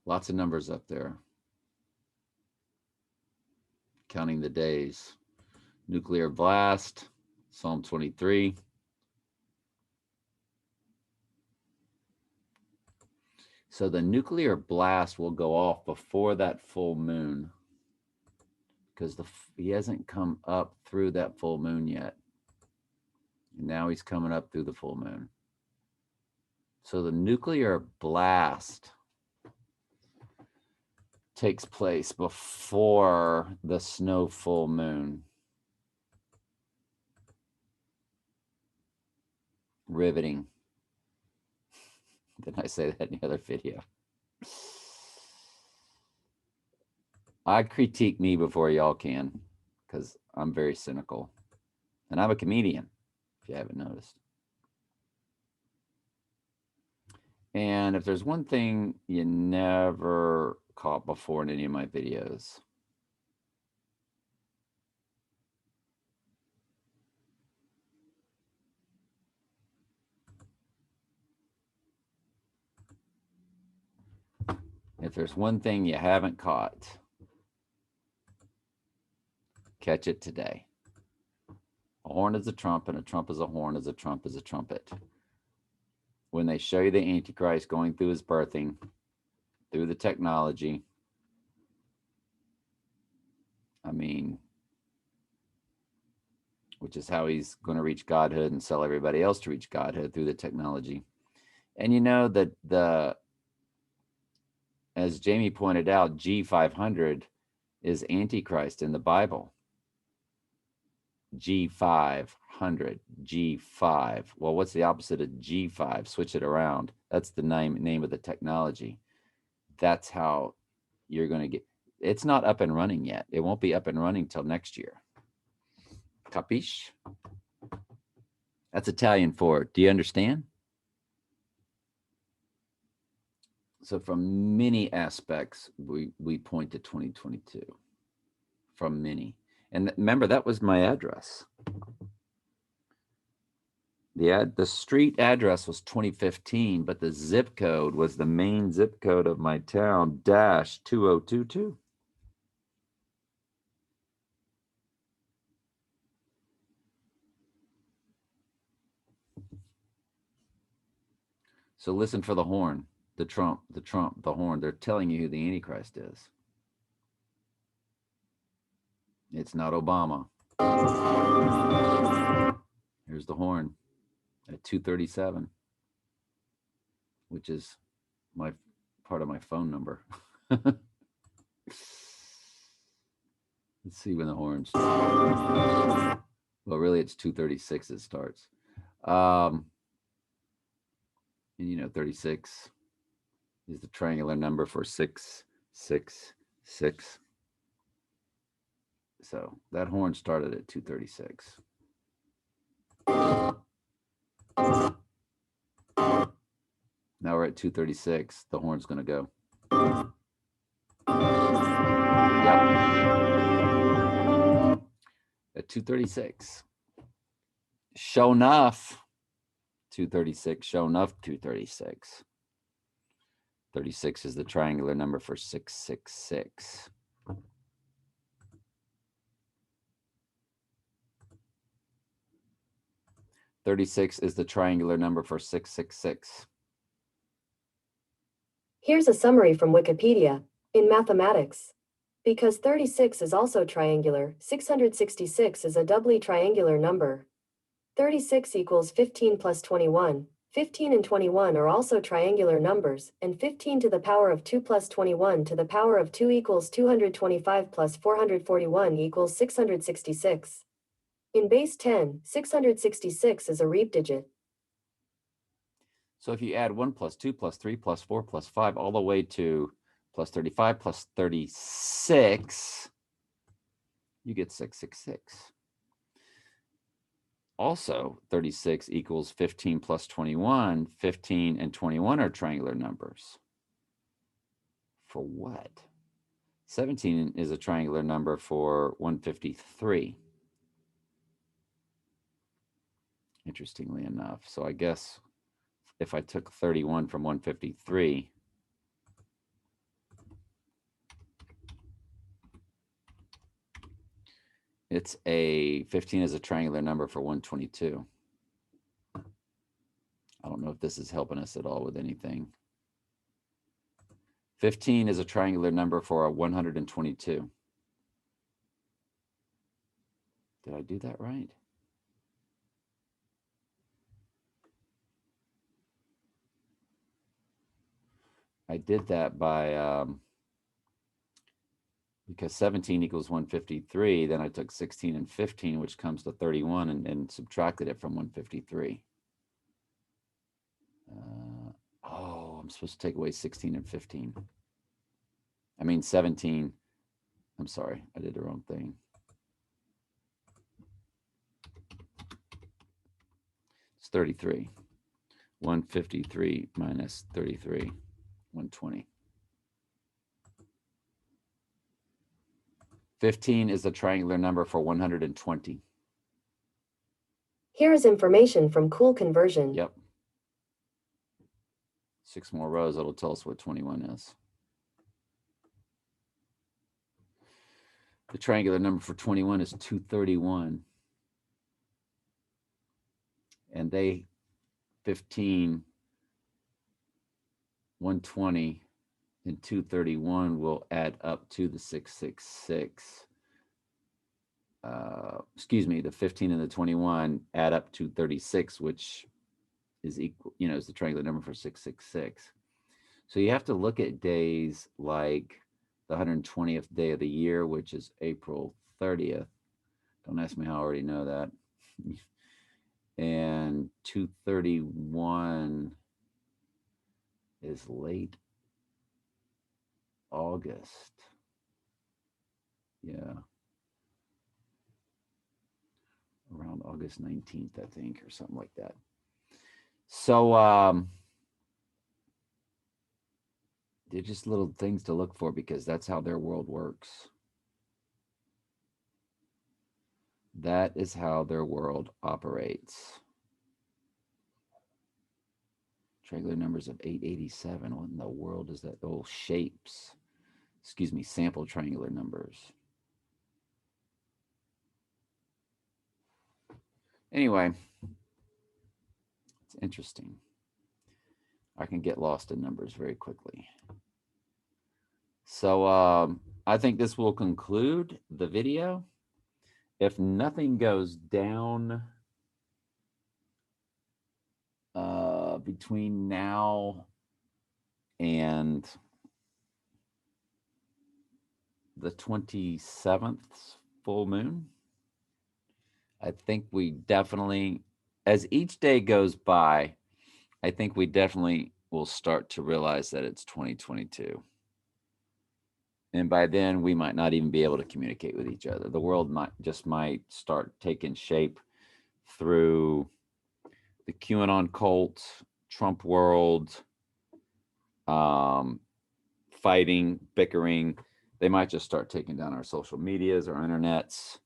lots of numbers up there. Counting the days. Nuclear blast, Psalm 23. So the nuclear blast will go off before that full moon because he hasn't come up through that full moon yet. And now he's coming up through the full moon. So the nuclear blast takes place before the snow full moon. Riveting. Didn't I say that in the other video? I critique me before y'all can, because I'm very cynical. And I'm a comedian, if you haven't noticed. And if there's one thing you never caught before in any of my videos, If there's one thing you haven't caught, catch it today. A horn is a trump, and a trump is a horn, as a trump is a trumpet. When they show you the Antichrist going through his birthing, through the technology, I mean, which is how he's going to reach godhood and sell everybody else to reach godhood through the technology. And you know that as Jamie pointed out, G500 is Antichrist in the Bible. G500, G5. Well, what's the opposite of G5? Switch it around. That's the name of the technology. That's how you're going to get. It's not up and running yet. It won't be up and running till next year. Capiche? That's Italian for, do you understand? So from many aspects, we point to 2022. From many. And remember, that was my address. The street address was 2015, but the zip code was the main zip code of my town, -2022. So listen for the horn, the trump, the horn. They're telling you who the Antichrist is. It's not Obama. Here's the horn at 237, which is my part of my phone number. Let's see when the horn starts. Well, really, it's 236 it starts. And you know, 36 is the triangular number for 666. So that horn started at 236. Now we're at 236. The horn's going to go. Yep. At 236. Show enough. 236. Show enough. 236. 36 is the triangular number for 666. $36 is the triangular number for 666. Here's a summary from Wikipedia. In mathematics, because 36 is also triangular, 666 is a doubly triangular number. 36 equals 15 plus 21. 15 and 21 are also triangular numbers, and 15 to the power of 2 plus 21 to the power of 2 equals 225 plus 441 equals 666. In base 10, 666 is a reap digit. So if you add 1 plus 2 plus 3 plus 4 plus 5 all the way to plus 35 plus 36, you get 666. Also, 36 equals 15 plus 21. 15 and 21 are triangular numbers. For what? 17 is a triangular number for 153. Interestingly enough. So I guess if I took 31 from 153, it's a 15 is a triangular number for 122. I don't know if this is helping us at all with anything. 15 is a triangular number for a 122. Did I do that right? I did that by, because 17 equals 153, then I took 16 and 15, which comes to 31, and subtracted it from 153. Oh, I'm supposed to take away 16 and 15. I mean 17. I'm sorry, I did the wrong thing. It's 33. 153 minus 33, 120. 15 is the triangular number for 120. Here is information from Cool Conversion. Yep. 6 more rows, it'll tell us what 21 is. The triangular number for 21 is 231. And they 15, 120, and 231 will add up to the 666. Excuse me, the 15 and the 21 add up to 36, which is equal, is the triangular number for 666. So you have to look at days like the 120th day of the year, which is April 30th. Don't ask me how I already know that. And 231 is late August. Yeah. Around August 19th, I think, or something like that. So they're just little things to look for because that's how their world works. That is how their world operates. Triangular numbers of 887. What in the world is that? Oh, shapes. Excuse me, sample triangular numbers. Anyway, it's interesting. I can get lost in numbers very quickly. So I think this will conclude the video. If nothing goes down between now and the 27th full moon, I think we definitely, as each day goes by, I think we definitely will start to realize that it's 2022. And by then we might not even be able to communicate with each other. The world might start taking shape through the QAnon cult, Trump world, fighting, bickering. They might just start taking down our social medias, our internets,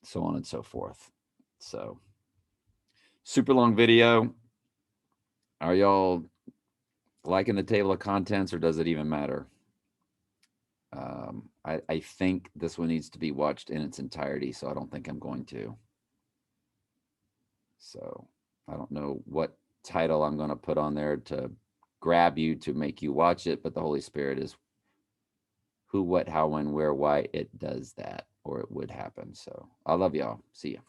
so on and so forth. So, super long video. Are y'all liking the table of contents, or does it even matter? I think this one needs to be watched in its entirety, so I don't think I'm going to. So I don't know what title I'm going to put on there to grab you to make you watch it, but the Holy Spirit is who, what, how, when, where, why it does that, or it would happen. So I love y'all. See ya.